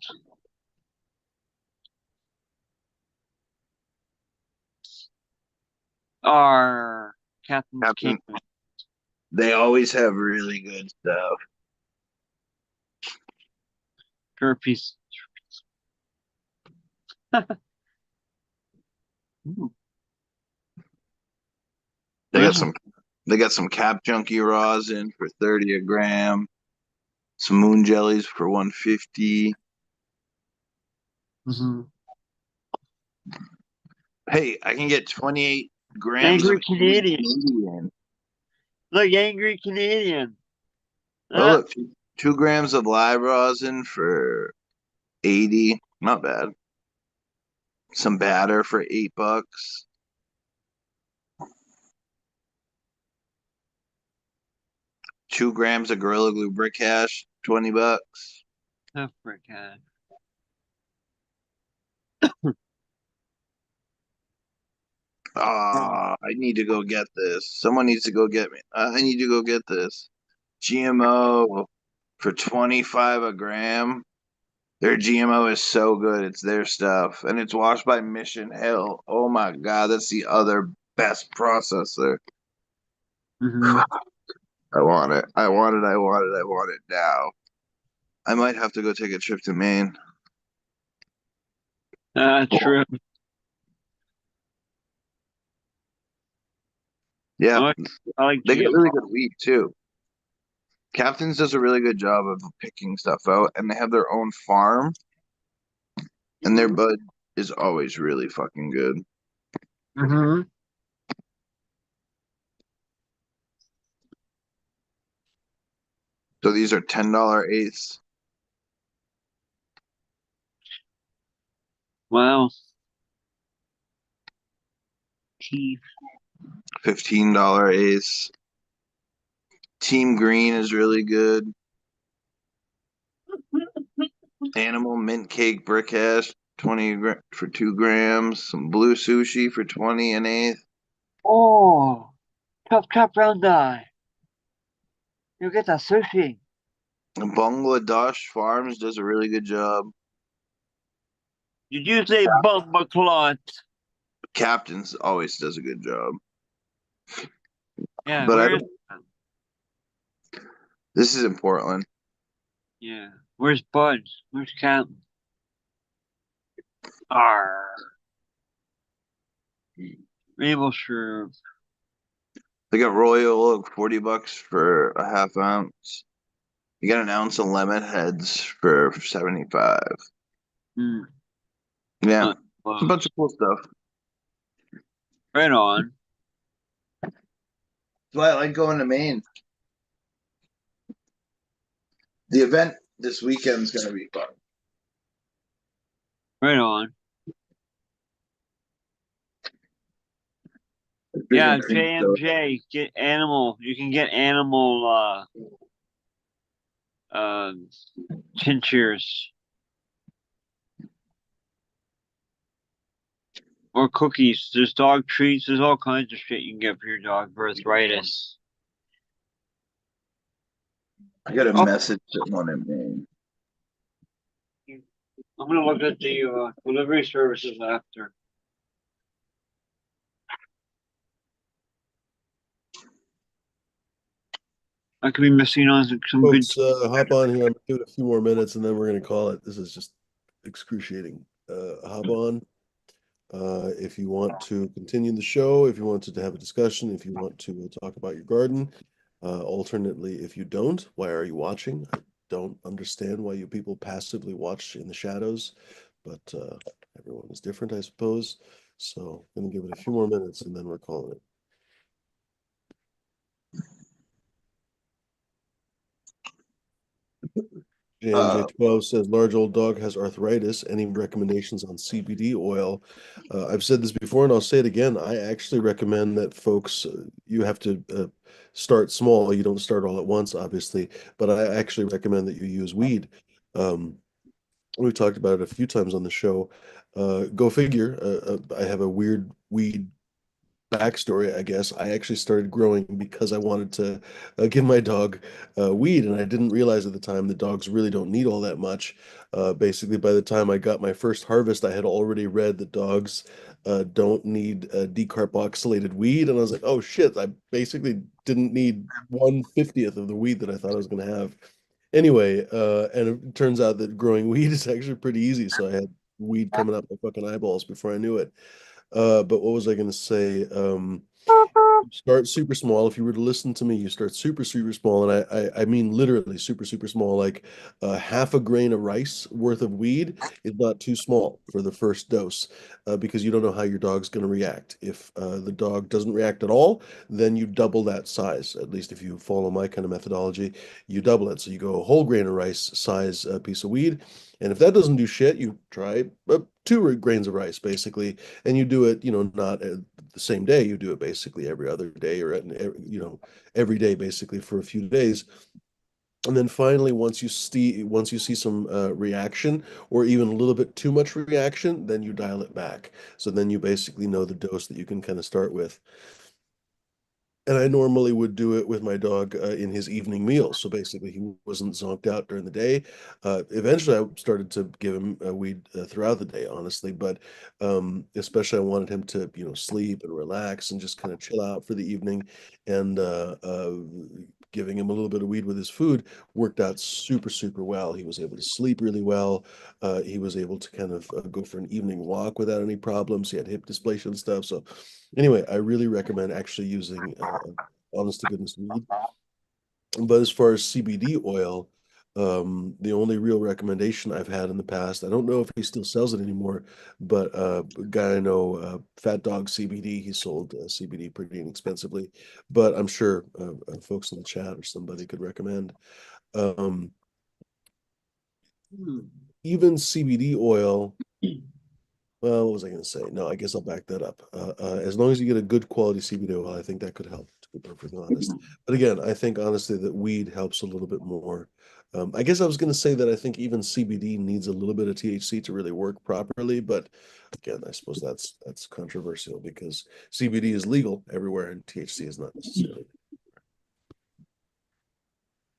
Our Captain's King. Captain, they always have really good stuff. Sure piece. They got some they got some Cap Junkie raws in for 30 a gram. Some moon jellies for 150. Mm-hmm. Hey, I can get 28 grams Angry of Canadian. Canadian. Look, Angry Canadian. Oh, Ah, look, 2 grams of live rosin for 80. Not bad. Some batter for $8. 2 grams of Gorilla Glue brick hash, $20. tough brick hat. Ah, I need to go get this. Someone needs to go get me. I need to go get this. GMO for 25 a gram. Their GMO is so good. It's their stuff. And it's washed by Mission Hill. Oh my God, that's the other best processor. Mm-hmm. I want it. I want it. I want it. I want it now. I might have to go take a trip to Maine. True. Yeah, I like they get GM. really good wheat too. Captain's does a really good job of picking stuff out, and they have their own farm, and their bud is always really fucking good. Mm-hmm. So these are $10 eighths, Wow. Teeth. $15 eighths. Team Green is really good. Animal mint cake brick hash, 20 for 2 grams. Some blue sushi for 20 an eighth. Oh, chop round eye. You get that sushi. Bangladesh Farms does a really good job. Did you say bumper clot? Captain's always does a good job. Yeah, But I where's don't. This is in Portland. yeah? Where's Bud? Where's Captain? Arr. Maple syrup. They got Royal Oak, $40 for a half ounce. You got an ounce of lemon heads for 75. Mm. Yeah, Uh, it's a bunch of cool stuff. right on. That's why I like going to Maine. The event this weekend's gonna be fun. Right on. It's big Yeah, in Phoenix, so JMJ. Get animal. You can get animal tinctures or cookies. There's dog treats. There's all kinds of shit you can get for your dog for arthritis. I got a Oh, message someone in Maine. I'm gonna look at the delivery services after. I could be missing on some good. Folks, hop on here. I'm gonna give it a few more minutes and then we're gonna call it. This is just excruciating. Hop on. If you want to continue the show, if you want to have a discussion, if you want to talk about your garden. Alternately, if you don't, why are you watching? I don't understand why you people passively watch in the shadows, but everyone is different, I suppose. So I'm gonna give it a few more minutes and then we're calling it. JMJ12 says large old dog has arthritis. Any recommendations on CBD oil? I've said this before and I'll say it again. I actually recommend that folks, you have to start small. You don't start all at once, obviously, but I actually recommend that you use weed. Um, we've talked about it a few times on the show. Go figure. I have a weird weed backstory, I guess. I actually started growing because I wanted to give my dog weed, and I didn't realize at the time that dogs really don't need all that much. Basically, by the time I got my first harvest, I had already read that dogs don't need decarboxylated weed, and I was like, oh shit, I basically didn't need 1/50th of the weed that I thought I was going to have. Anyway, and it turns out that growing weed is actually pretty easy, so I had weed coming out my fucking eyeballs before I knew it. But what was I going to say? Start super small. If you were to listen to me, you start super small, and I mean literally super small. Like half a grain of rice worth of weed is not too small for the first dose, because you don't know how your dog's going to react. If the dog doesn't react at all, then you double that size. At least if you follow my kind of methodology, you double it. So you go a whole grain of rice size piece of weed, and if that doesn't do shit, you try 2 grains of rice basically, and you do it, not the same day. You do it basically every other day or every day basically for a few days. And then finally, once you see some reaction or even a little bit too much reaction, then you dial it back. So then you basically know the dose that you can kind of start with. And I normally would do it with my dog in his evening meals. So basically, he wasn't zonked out during the day. Eventually, I started to give him weed throughout the day, honestly. But especially, I wanted him to, sleep and relax and just kind of chill out for the evening. And giving him a little bit of weed with his food worked out super well. He was able to sleep really well. He was able to kind of go for an evening walk without any problems. He had hip dysplasia and stuff. So anyway, I really recommend actually using honest to goodness weed. But as far as CBD oil, the only real recommendation I've had in the past, I don't know if he still sells it anymore, but a guy I know, Fat Dog CBD, he sold CBD pretty inexpensively, but I'm sure folks in the chat or somebody could recommend. Um, even CBD oil. Well, what was I going to say? No, I guess I'll back that up. As long as you get a good quality CBD oil, I think that could help, to be perfectly honest. But again, I think honestly that weed helps a little bit more. I guess I was going to say that I think even CBD needs a little bit of THC to really work properly. But again, I suppose that's controversial because CBD is legal everywhere and THC is not necessarily.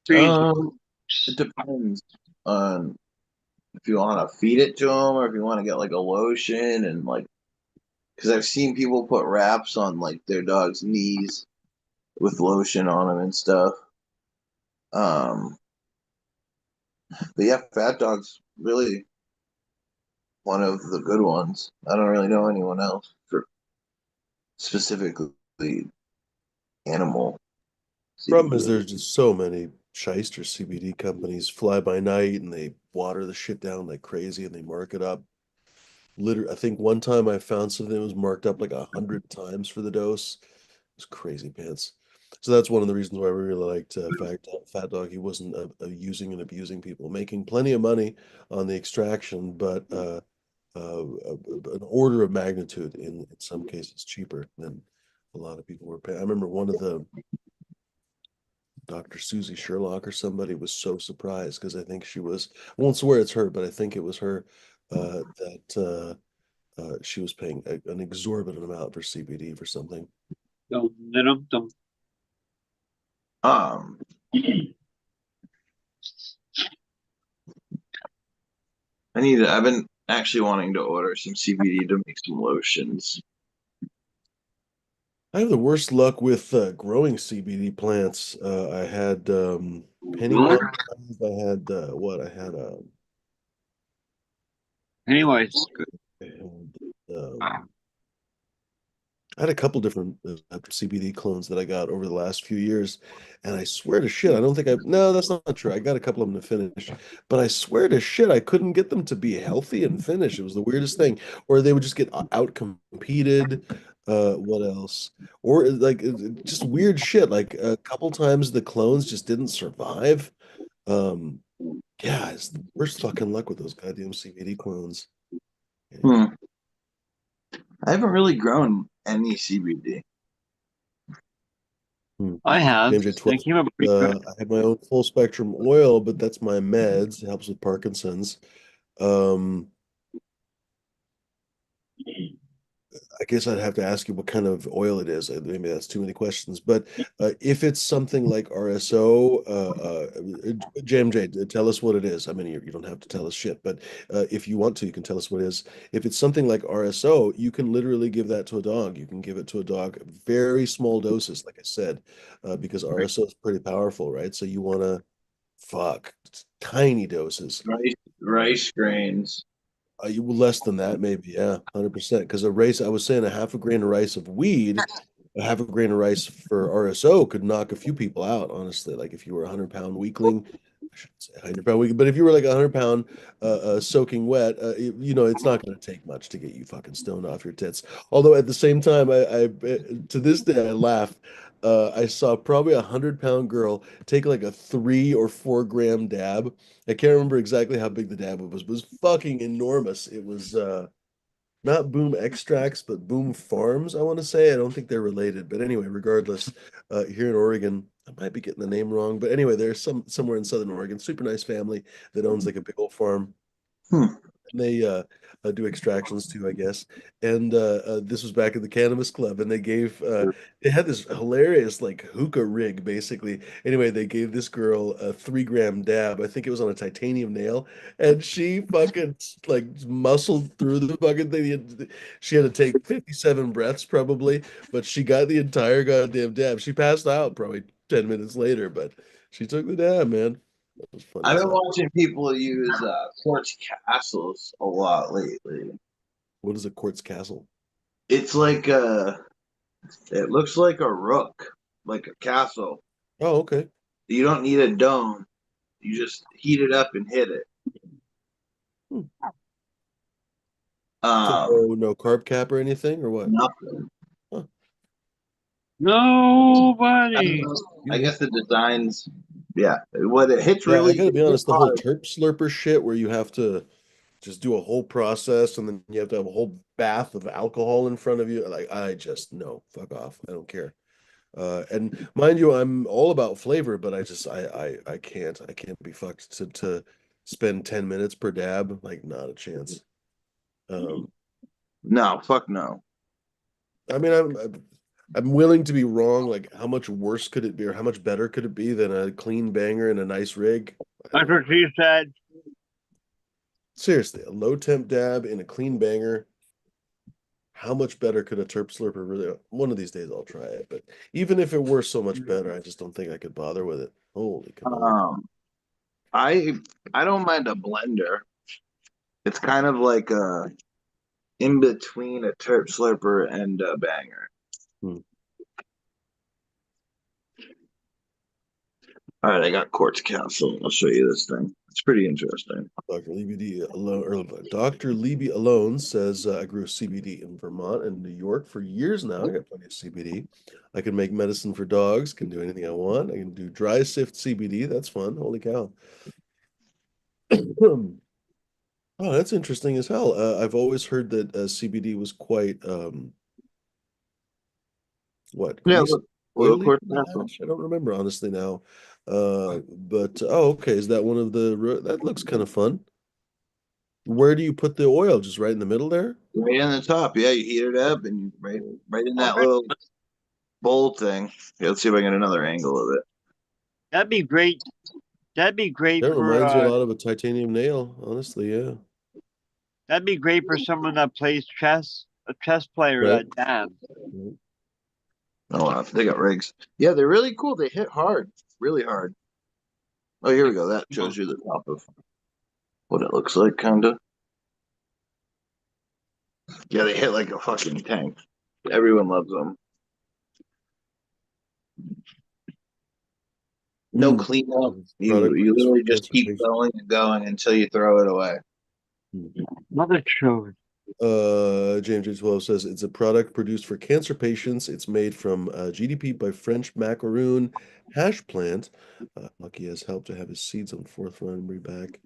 It depends on if you want to feed it to them or if you want to get like a lotion and like, because I've seen people put wraps on like their dog's knees with lotion on them and stuff. Um, but yeah, Fat Dog's really one of the good ones. I don't really know anyone else for specifically animal Problem is CBD. there's just so many shyster CBD companies fly by night and they water the shit down like crazy and they mark it up. Literally, I think one time I found something that was marked up like 100 times for the dose. It was crazy pants. So that's one of the reasons why we really liked Fat Dog. He wasn't using and abusing people, making plenty of money on the extraction, but an order of magnitude in some cases cheaper than a lot of people were paying. I remember one of the Dr. Susie Sherlock or somebody was so surprised because I think she was, I won't swear it's her, but I think it was her that she was paying an exorbitant amount for CBD for something. Um, I've been actually wanting to order some CBD to make some lotions. I have the worst luck with growing CBD plants. I had Pennywise. I had what? Anyways, I I had a couple different CBD clones that I got over the last few years, and I swear to shit, I don't think I. No, that's not true. I got a couple of them to finish, but I swear to shit, I couldn't get them to be healthy and finish. It was the weirdest thing, or they would just get out competed. What else? Or like just weird shit. Like a couple times the clones just didn't survive. Um, yeah, it's the worst fucking luck with those goddamn CBD clones. Yeah. Hmm. I haven't really grown any CBD. Hmm. I have. James J. They 12. came up pretty good. I have my own full spectrum oil, but that's my meds. It helps with Parkinson's. Um, I guess I'd have to ask you what kind of oil it is. Maybe that's too many questions. But if it's something like RSO, JMJ, tell us what it is. I mean, you don't have to tell us shit, but if you want to, you can tell us what it is. If it's something like RSO, you can literally give that to a dog. You can give it to a dog, very small doses, like I said, because RSO is pretty powerful, right? So you want to fuck tiny doses. Rice grains. Less than that, maybe. Yeah, 100%. Because I was saying a half a grain of rice of weed, a half a grain of rice for RSO could knock a few people out, honestly. Like if you were a 100-pound weakling, I shouldn't say 100-pound weakling, but if you were like a 100-pound soaking wet, it's not going to take much to get you fucking stoned off your tits. Although at the same time, to this day, I laugh. I saw probably a 100-pound girl take like a 3 or 4 gram dab. I can't remember exactly how big the dab was, but it was fucking enormous. It was not Boom Extracts, but Boom Farms, I want to say. I don't think they're related. But anyway, regardless, here in Oregon, I might be getting the name wrong. But anyway, there's somewhere in Southern Oregon, super nice family that owns like a big old farm. Hmm. And they do extractions too, I guess. And this was back at the Cannabis Club, and they had this hilarious like hookah rig, basically. Anyway, they gave this girl a 3 gram dab. I think it was on a titanium nail, and she fucking like muscled through the fucking thing. She had to take 57 breaths probably, but she got the entire goddamn dab. She passed out probably 10 minutes later, but she took the dab, man. That was funny I've as been hell. watching people use quartz castles a lot lately. What is a quartz castle? It's like it looks like a rook, like a castle. Oh, okay. You don't need a dome. You just heat it up and hit it. Hmm. So Um, no carb cap or anything or what? Nothing. Huh. I don't Nobody. know. I You, guess the designs, yeah. What it hits yeah, I really gotta be honest, the whole hard. terp slurper shit where you have to just do a whole process and then you have to have a whole bath of alcohol in front of you. Like I just no, fuck off. I don't care. And mind you, I'm all about flavor, but I can't be fucked to spend 10 minutes per dab. Like not a chance. Um, No, fuck no. I mean, I'm willing to be wrong. Like, how much worse could it be, or how much better could it be than a clean banger and a nice rig? I That's don't know. what she said. Seriously, a low temp dab in a clean banger. How much better could a terp slurper really? One of these days I'll try it, but even if it were so much better, I just don't think I could bother with it. Holy cannoli! Um, I I don't mind a blender. It's kind of like a in between a terp slurper and a banger. Hmm. All right, I got quartz capsule. I'll show you this thing. It's pretty interesting. Dr. Levy alone says I grew CBD in Vermont and New York for years now. I got plenty of CBD. I can make medicine for dogs. Can do anything I want. I can do dry sift CBD. That's fun. Holy cow! Oh, that's interesting as hell. I've always heard that CBD was quite what Yeah, greasy, look, oily quartz to the capsule. hash. I don't remember honestly now. But oh, okay. Is that one of that looks kind of fun. Where do you put the oil? Just right in the middle there? Right in the top. Yeah, you heat it up and you right in that Okay. little bowl thing. Yeah, let's see if I get another angle of it. That'd be great. That'd be great That for reminds me a lot of a titanium nail, honestly, yeah. That'd be great for someone that plays chess, a chess player Right. that damn. Oh, wow. They got rigs. Yeah, they're really cool. They hit hard, really hard. Oh, here we go. That shows you the top of what it looks like, kind of. Yeah, they hit like a fucking tank. Everyone loves them. No Mm. cleanup. You Product you produced for literally just cancer keep patients. going and going until you throw it away. Mother chode. James J12 says it's a product produced for cancer patients. It's made from GDP by French macaroon hash plant. Lucky has helped to have his seeds on fourth round bring back.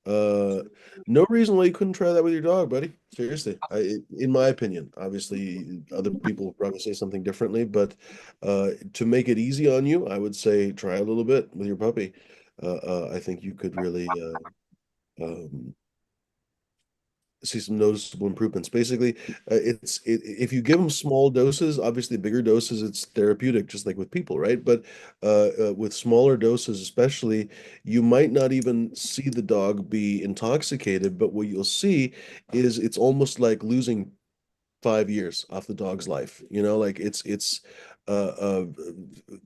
Uh, no reason why you couldn't try that with your dog, buddy. Seriously, in my opinion, obviously other people will probably say something differently, but to make it easy on you, I would say try a little bit with your puppy. I think you could really um, see some noticeable improvements. Basically, if you give them small doses, obviously bigger doses, it's therapeutic, just like with people, right? But with smaller doses, especially, you might not even see the dog be intoxicated, but what you'll see is it's almost like losing 5 years off the dog's life. Like it's uh, uh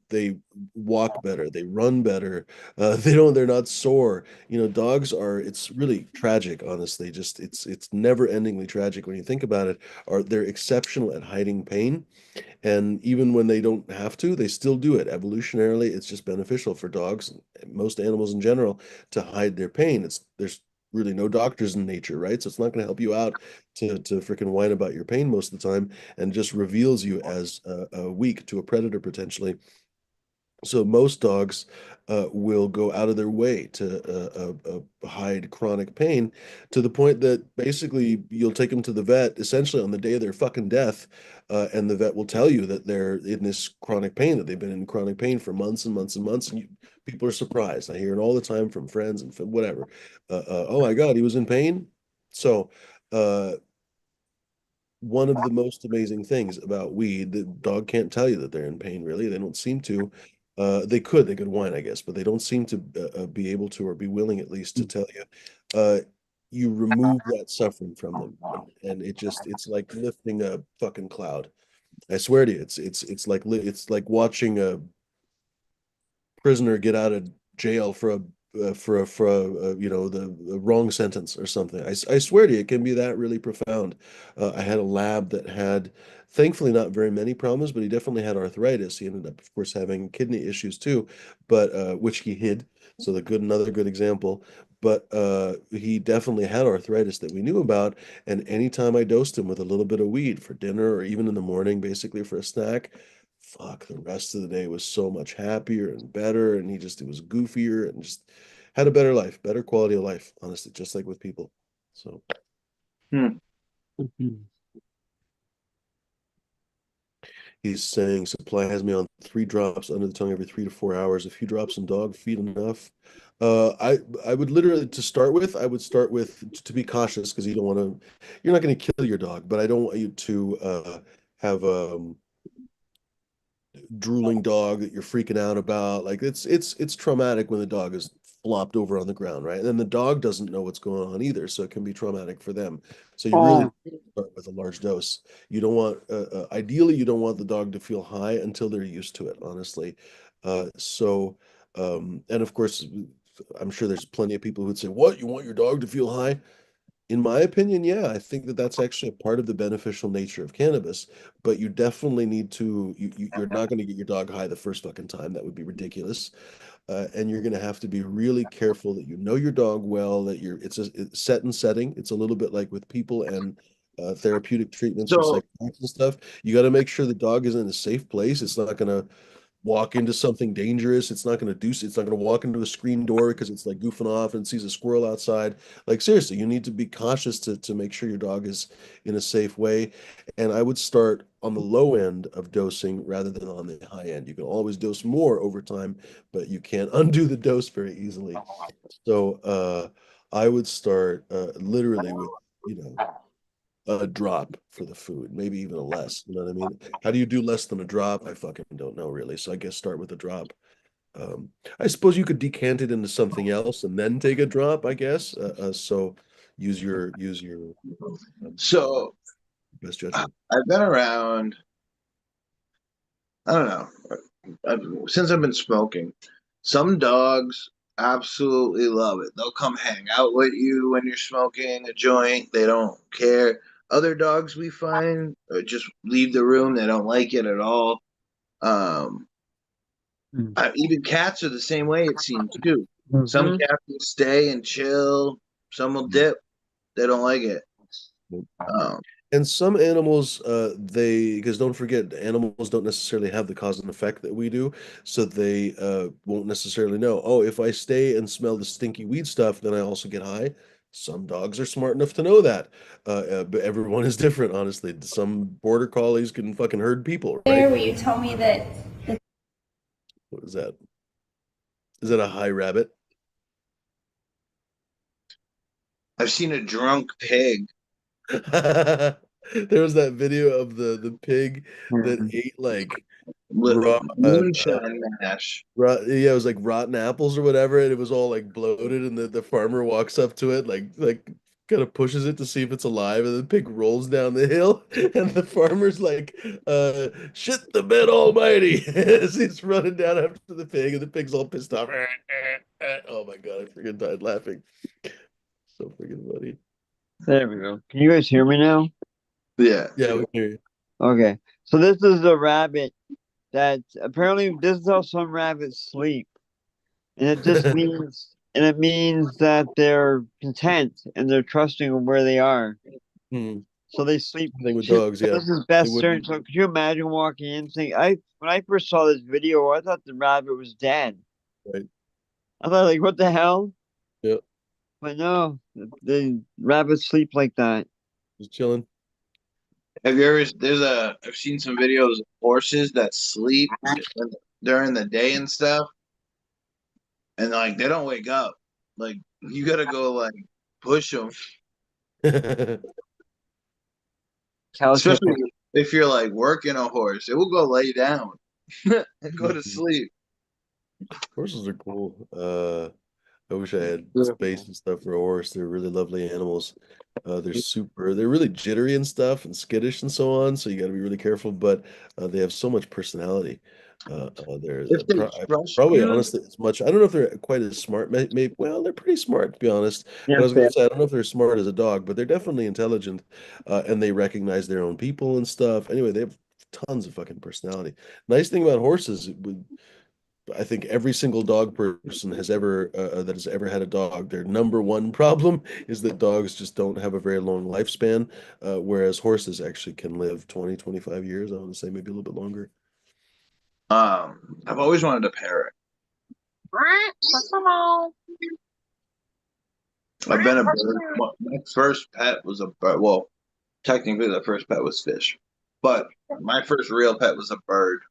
they walk better, they run better, they're not sore. Dogs are, it's really tragic, honestly. Just it's never endingly tragic when you think about it. They're exceptional at hiding pain, and even when they don't have to, they still do it. Evolutionarily, it's just beneficial for dogs, and most animals in general, to hide their pain. There's really no doctors in nature, right? So it's not going to help you out to freaking whine about your pain most of the time, and just reveals you as weak to a predator potentially. So most dogs will go out of their way to hide chronic pain, to the point that basically you'll take them to the vet essentially on the day of their fucking death, and the vet will tell you that they're in this chronic pain, that they've been in chronic pain for months and months and months, and people are surprised. I hear it all the time from friends and whatever. Oh my God, he was in pain. So. Uh, One of the most amazing things about weed, the dog can't tell you that they're in pain, really. They don't seem to. They could whine, I guess, but they don't seem to be able to, or be willing at least to tell you. Uh, you remove that suffering from them, and it's like lifting a fucking cloud. I swear to you, it's like watching a prisoner get out of jail for a the wrong sentence or something. I swear to you, it can be that really profound. I had a lab that had, thankfully, not very many problems, but he definitely had arthritis. He ended up, of course, having kidney issues too, but which he hid. So another good example. But he definitely had arthritis that we knew about, and anytime I dosed him with a little bit of weed for dinner or even in the morning, basically for a snack, fuck, the rest of the day was so much happier and better, and it was goofier and just had a better life, better quality of life, honestly, just like with people. So Hmm. he's saying supply has me on 3 drops under the tongue every 3 to 4 hours. A few drops in dog feed enough. I would literally, to start with, I would start with, to be cautious, because you're not going to kill your dog, but I don't want you to have drooling dog that you're freaking out about. Like it's traumatic when the dog is flopped over on the ground, right? And then the dog doesn't know what's going on either, so it can be traumatic for them. So you really Oh, start with a large dose. You don't want, ideally, you don't want the dog to feel high until they're used to it, honestly. And of course, I'm sure there's plenty of people who'd say, "What? You want your dog to feel high?" In my opinion, yeah, I think that that's actually a part of the beneficial nature of cannabis, but you definitely need to, you're not going to get your dog high the first fucking time. That would be ridiculous. And you're going to have to be really careful that you know your dog well, that it's set and setting. It's a little bit like with people and therapeutic treatments for So psychotics and stuff. You got to make sure the dog is in a safe place. It's not going to walk into something dangerous. It's not going to walk into a screen door because it's like goofing off and sees a squirrel outside. Like seriously, you need to be cautious to make sure your dog is in a safe way. And I would start on the low end of dosing rather than on the high end. You can always dose more over time, but you can't undo the dose very easily. So I would start literally with, you know, a drop for the food, maybe even a less. You know what I mean? How do you do less than a drop? I fucking don't know really. So I guess start with a drop. I suppose you could decant it into something else and then take a drop, I guess. So use your um, So best judgment. I've been around, I don't know, since I've been smoking. Some dogs absolutely love it. They'll come hang out with you when you're smoking a joint. They don't care. Other dogs we find just leave the room. They don't like it at all. Um, Even cats are the same way, it seems too. Some Mm-hmm. cats will stay and chill. Some will dip. They don't like it. Um, And some animals, because don't forget, animals don't necessarily have the cause and effect that we do, so they won't necessarily know. Oh, if I stay and smell the stinky weed stuff, then I also get high. Some dogs are smart enough to know that, but everyone is different, honestly. Some border collies can fucking herd people, right? Where you told me that What is that? Is that a high rabbit? I've seen a drunk pig. There was that video of the pig that ate like raw Moonshine mash. yeah, it was like rotten apples or whatever, and it was all like bloated, and the farmer walks up to it, like kind of pushes it to see if it's alive, and the pig rolls down the hill, and the farmer's like, shit the bed almighty as he's running down after the pig, and the pig's all pissed off. Oh my God, I freaking died laughing. So freaking funny. There we go. Can you guys hear me now? Yeah. Yeah, we can hear you. Okay. So this is a rabbit that apparently this is how some rabbits sleep. And it just means that they're content and they're trusting of where they are. Hmm. So they sleep. Thing with Shit, dogs, yeah. this is They best certain. wouldn't. So could you imagine walking in saying when I first saw this video, I thought the rabbit was dead. Right. I thought like what the hell? Yeah. But no, the rabbits sleep like that. Just chilling. Have you ever? I've seen some videos of horses that sleep during the day and stuff, and like they don't wake up. Like you gotta go like push them, Cows have especially if you're like working a horse. It will go lay down and go to sleep. Horses are cool. I wish I had beautiful. space and stuff for a horse. They're really lovely animals. They're really jittery and stuff and skittish and so on. So you got to be really careful, but they have so much personality. They're If they trust probably you, honestly as much. I don't know if they're quite as smart. Maybe, well, they're pretty smart to be honest. But I Yes, was gonna say I don't know if they're smart as a dog, but they're definitely intelligent, and they recognize their own people and stuff. Anyway, they have tons of fucking personality. Nice thing about horses, I think every single dog person that has ever had a dog, their number one problem is that dogs just don't have a very long lifespan, whereas horses actually can live 20, 25 years. I want to say maybe a little bit longer. I've always wanted a parrot. I've been a bird. My first pet was a bird. Well, technically, the first pet was fish, but my first real pet was a bird,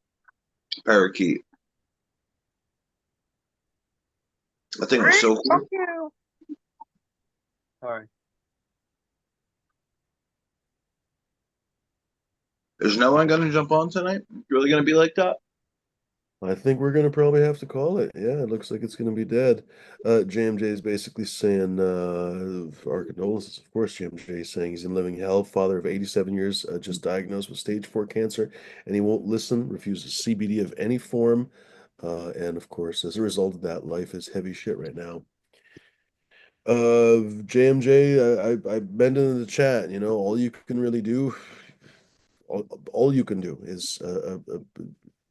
parakeet. I think it was so cool. sorry. There's no one gonna jump on tonight. It's really gonna be like that. I think we're gonna probably have to call it. Yeah, it looks like it's gonna be dead. JMJ is basically saying, our condolences, of course. JMJ is saying he's in living hell. Father of 87 years, just diagnosed with stage 4 cancer, and he won't listen. Refuses CBD of any form, and of course, as a result of that, life is heavy shit right now. JMJ, I bent into the chat. You know, all you can really do, all you can do is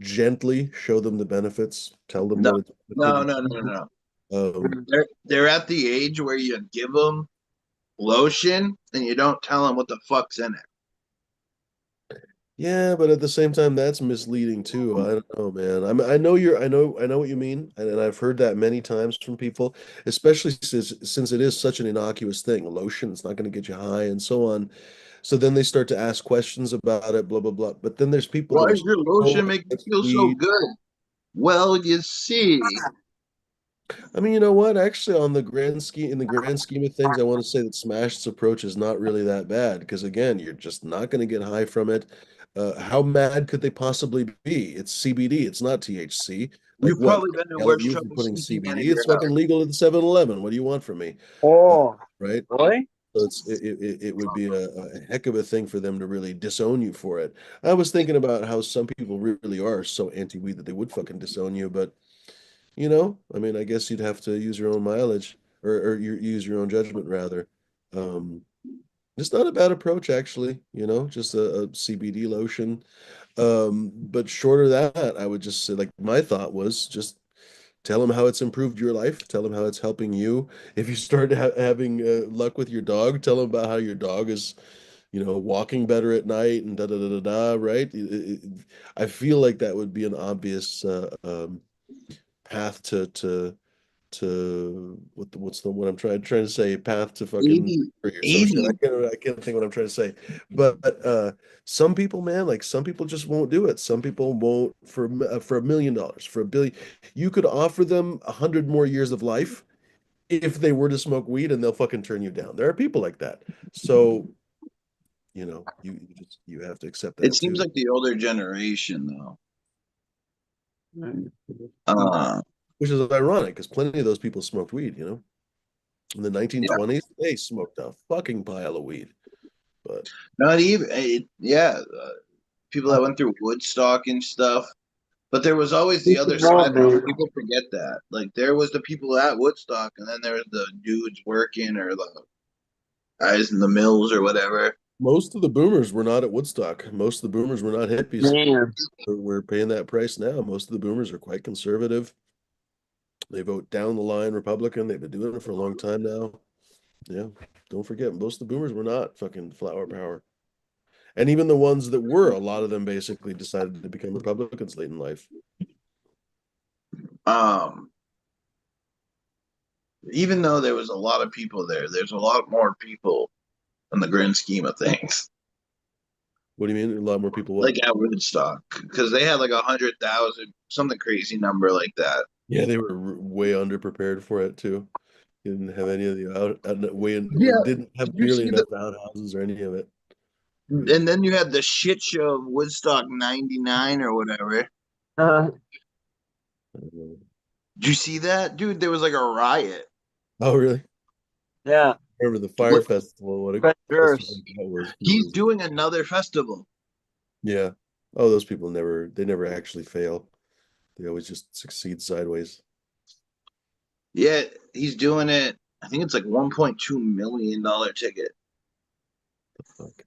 gently show them the benefits, tell them No, that it's no, benefited no, no, you. no. Um, They're at the age where you give them lotion and you don't tell them what the fuck's in it. yeah, but at the same time, that's misleading too. I don't know, man. I know what you mean, and I've heard that many times from people, especially since it is such an innocuous thing. Lotion, it's not going to get you high, and so on. So then they start to ask questions about it, blah blah blah. But then there's people Why that are does your so lotion make you against feel so weed. good? Well, you see, I mean, you know what? Actually, in the grand scheme of things, I want to say that Smash's approach is not really that bad because again, you're just not going to get high from it. How mad could they possibly be? It's CBD, it's not THC. Like you've what? probably been in Yell at worse you for trouble putting sneaking in CBD? your It's house. fucking legal at the 7-Eleven. What do you want from me? Uh, Oh, right? really? So it would be a heck of a thing for them to really disown you for it. I was thinking about how some people really are so anti-weed that they would fucking disown you, but I mean, I guess you'd have to use your own mileage or use your own judgment rather. Um, it's not a bad approach actually, just a CBD lotion. But short of that, I would just say like my thought was just tell them how it's improved your life. Tell them how it's helping you. If you start having luck with your dog, tell them about how your dog is, walking better at night and da da da da da. Right? I feel like that would be an obvious path to what I'm trying to say, path to fucking 80, hurt yourself. Shit, 80. I can't think what I'm trying to say. But some people, man, like some people just won't do it. Some people won't for $1 million, for $1 billion. You could offer them 100 more years of life if they were to smoke weed, and they'll fucking turn you down. There are people like that. So, you have to accept It that seems too. like the older generation, though. Mm. Uh, Which is ironic because plenty of those people smoked weed. In the yeah, 1920s, they smoked a fucking pile of weed. But not even, yeah, people that went through Woodstock and stuff. But there was always the other No, side of it. man. People forget that. Like there was the people at Woodstock, and then there was the dudes working or the guys in the mills or whatever. most of the boomers were not at Woodstock. Most of the boomers were not hippies. Man. We're paying that price now. Most of the boomers are quite conservative. They vote down the line Republican. They've been doing it for a long time now. Yeah. Don't forget, most of the boomers were not fucking flower power. And even the ones that were, a lot of them basically decided to become Republicans late in life. Um, Even though there was a lot of people there, there's a lot more people in the grand scheme of things. What do you mean? A lot more people what? Like at Woodstock, because they had like 100,000, something crazy number like that. Yeah, they were way underprepared for it too. Didn't have any of the way Yeah. didn't have Did you nearly see the? enough outhouses or any of it. Yeah. And then you had the shit show of Woodstock '99 or whatever. Uh, Did you see that, dude? There was like a riot. Oh, really? yeah. Remember the fire festival? What a festival Fenders. that was. He's doing another festival. Yeah. Oh, those people they never actually fail. They always just succeed sideways. Yeah, he's doing it. I think it's like $1.2 million ticket. Fuck.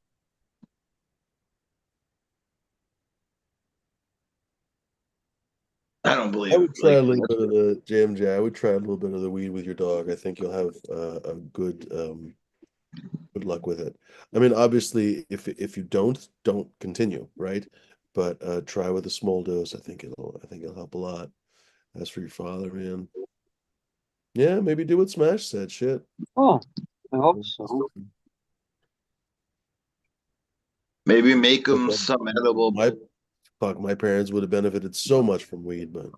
I don't I believe it. would try Like, a little bit of the JMJ. I would try a little bit of the weed with your dog. I think you'll have a good luck with it. I mean, obviously, if you don't continue, right? But try with a small dose. I think it'll help a lot. As for your father, man, yeah, maybe do what Smash said. Shit. Oh, I hope so. maybe make Look, him some edible. my parents would have benefited so much from weed, but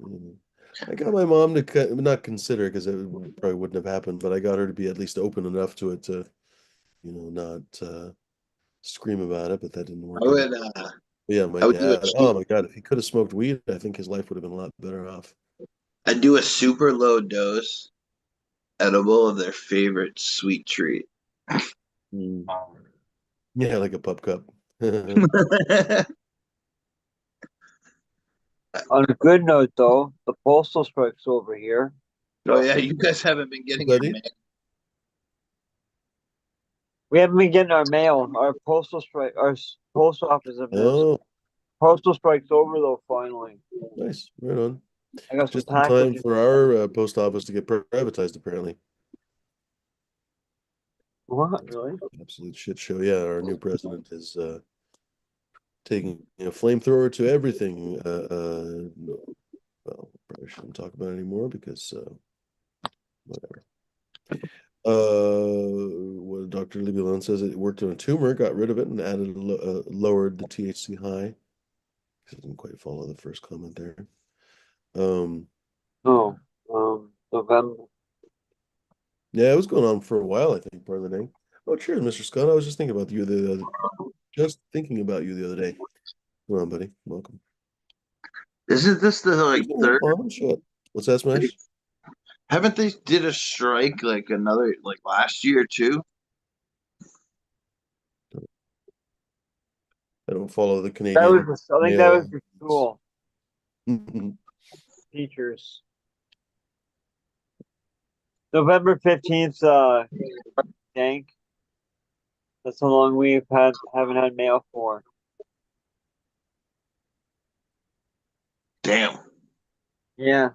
I got my mom to not consider because probably wouldn't have happened, but I got her to be at least open enough to it to, not scream about it, but that didn't I work out. would. But yeah, my I would do a dad. Oh my God, if he could have smoked weed, I think his life would have been a lot better off. I'd do a super low dose edible of their favorite sweet treat. Mm. Yeah, like a pup cup. On a good note, though, the postal strike's over here. Oh yeah, you guys haven't been getting your Buddy? mail. We haven't been getting our mail. Our post office have been. Oh, Postal strike's over though. Finally, nice. Right on. I got some Just in time packages. for our post office to get privatized, apparently. What really? Absolute shit show. Yeah, our new president is taking a flamethrower to everything. No, well, probably shouldn't talk about it anymore because whatever. What Dr. Libelon says, it worked on a tumor, got rid of it, and lowered the THC high. I didn't quite follow the first comment there. Um, No. November. yeah, it was going on for a while, I think, part of the day. Oh, cheers, Mr. Scott. I was just thinking about you just thinking about you the other day. Come on, buddy. Welcome. Isn't this the like third? Oh, shit. What's that, Smash? Haven't they did a strike like another like last year too? follow the That was Canadian I think that was mail. the school teachers. November 15th, Dank. That's how long we've haven't had mail for. Damn. Yeah.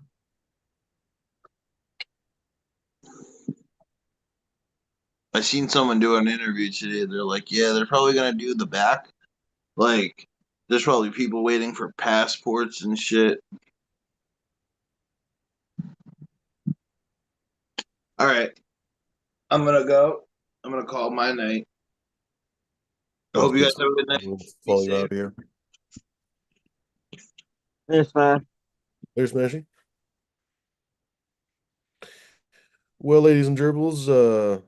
I seen someone do an interview today. They're like, yeah, they're probably gonna do the back. Like, there's probably people waiting for passports and shit. All right, I'm gonna go. I'm gonna call my night. I Sounds hope you good. guys have a good night. We'll Be follow you safe. out here. Yes, man. There's Smashy. Well, ladies and gerbils,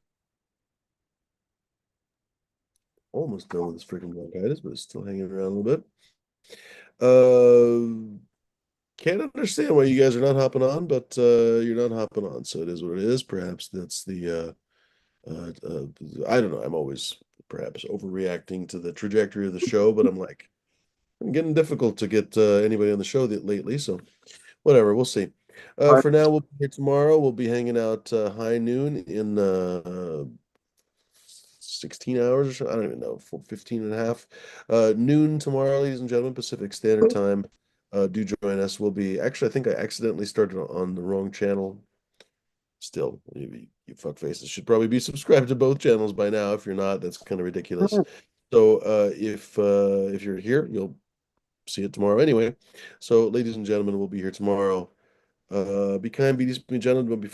almost done with this freaking bronchitis, but it's still hanging around a little bit. Can't understand why you guys are not hopping on, but you're not hopping on, so it is what it is. Perhaps that's the I don't know. I'm always perhaps overreacting to the trajectory of the show, but I'm getting difficult to get anybody on the show lately, so whatever, we'll see. For now, we'll be here tomorrow. We'll be hanging out high noon in 16 hours or so. I don't even know, 15 and a half. Noon tomorrow, ladies and gentlemen, Pacific Standard Time. Do join us. We'll be actually, I think I accidentally started on the wrong channel. Still, you fuck faces should probably be subscribed to both channels by now. If you're not, that's kind of ridiculous. So if you're here, you'll see it tomorrow anyway. So, ladies and gentlemen, we'll be here tomorrow. Be kind, be decent, be gentle, don't be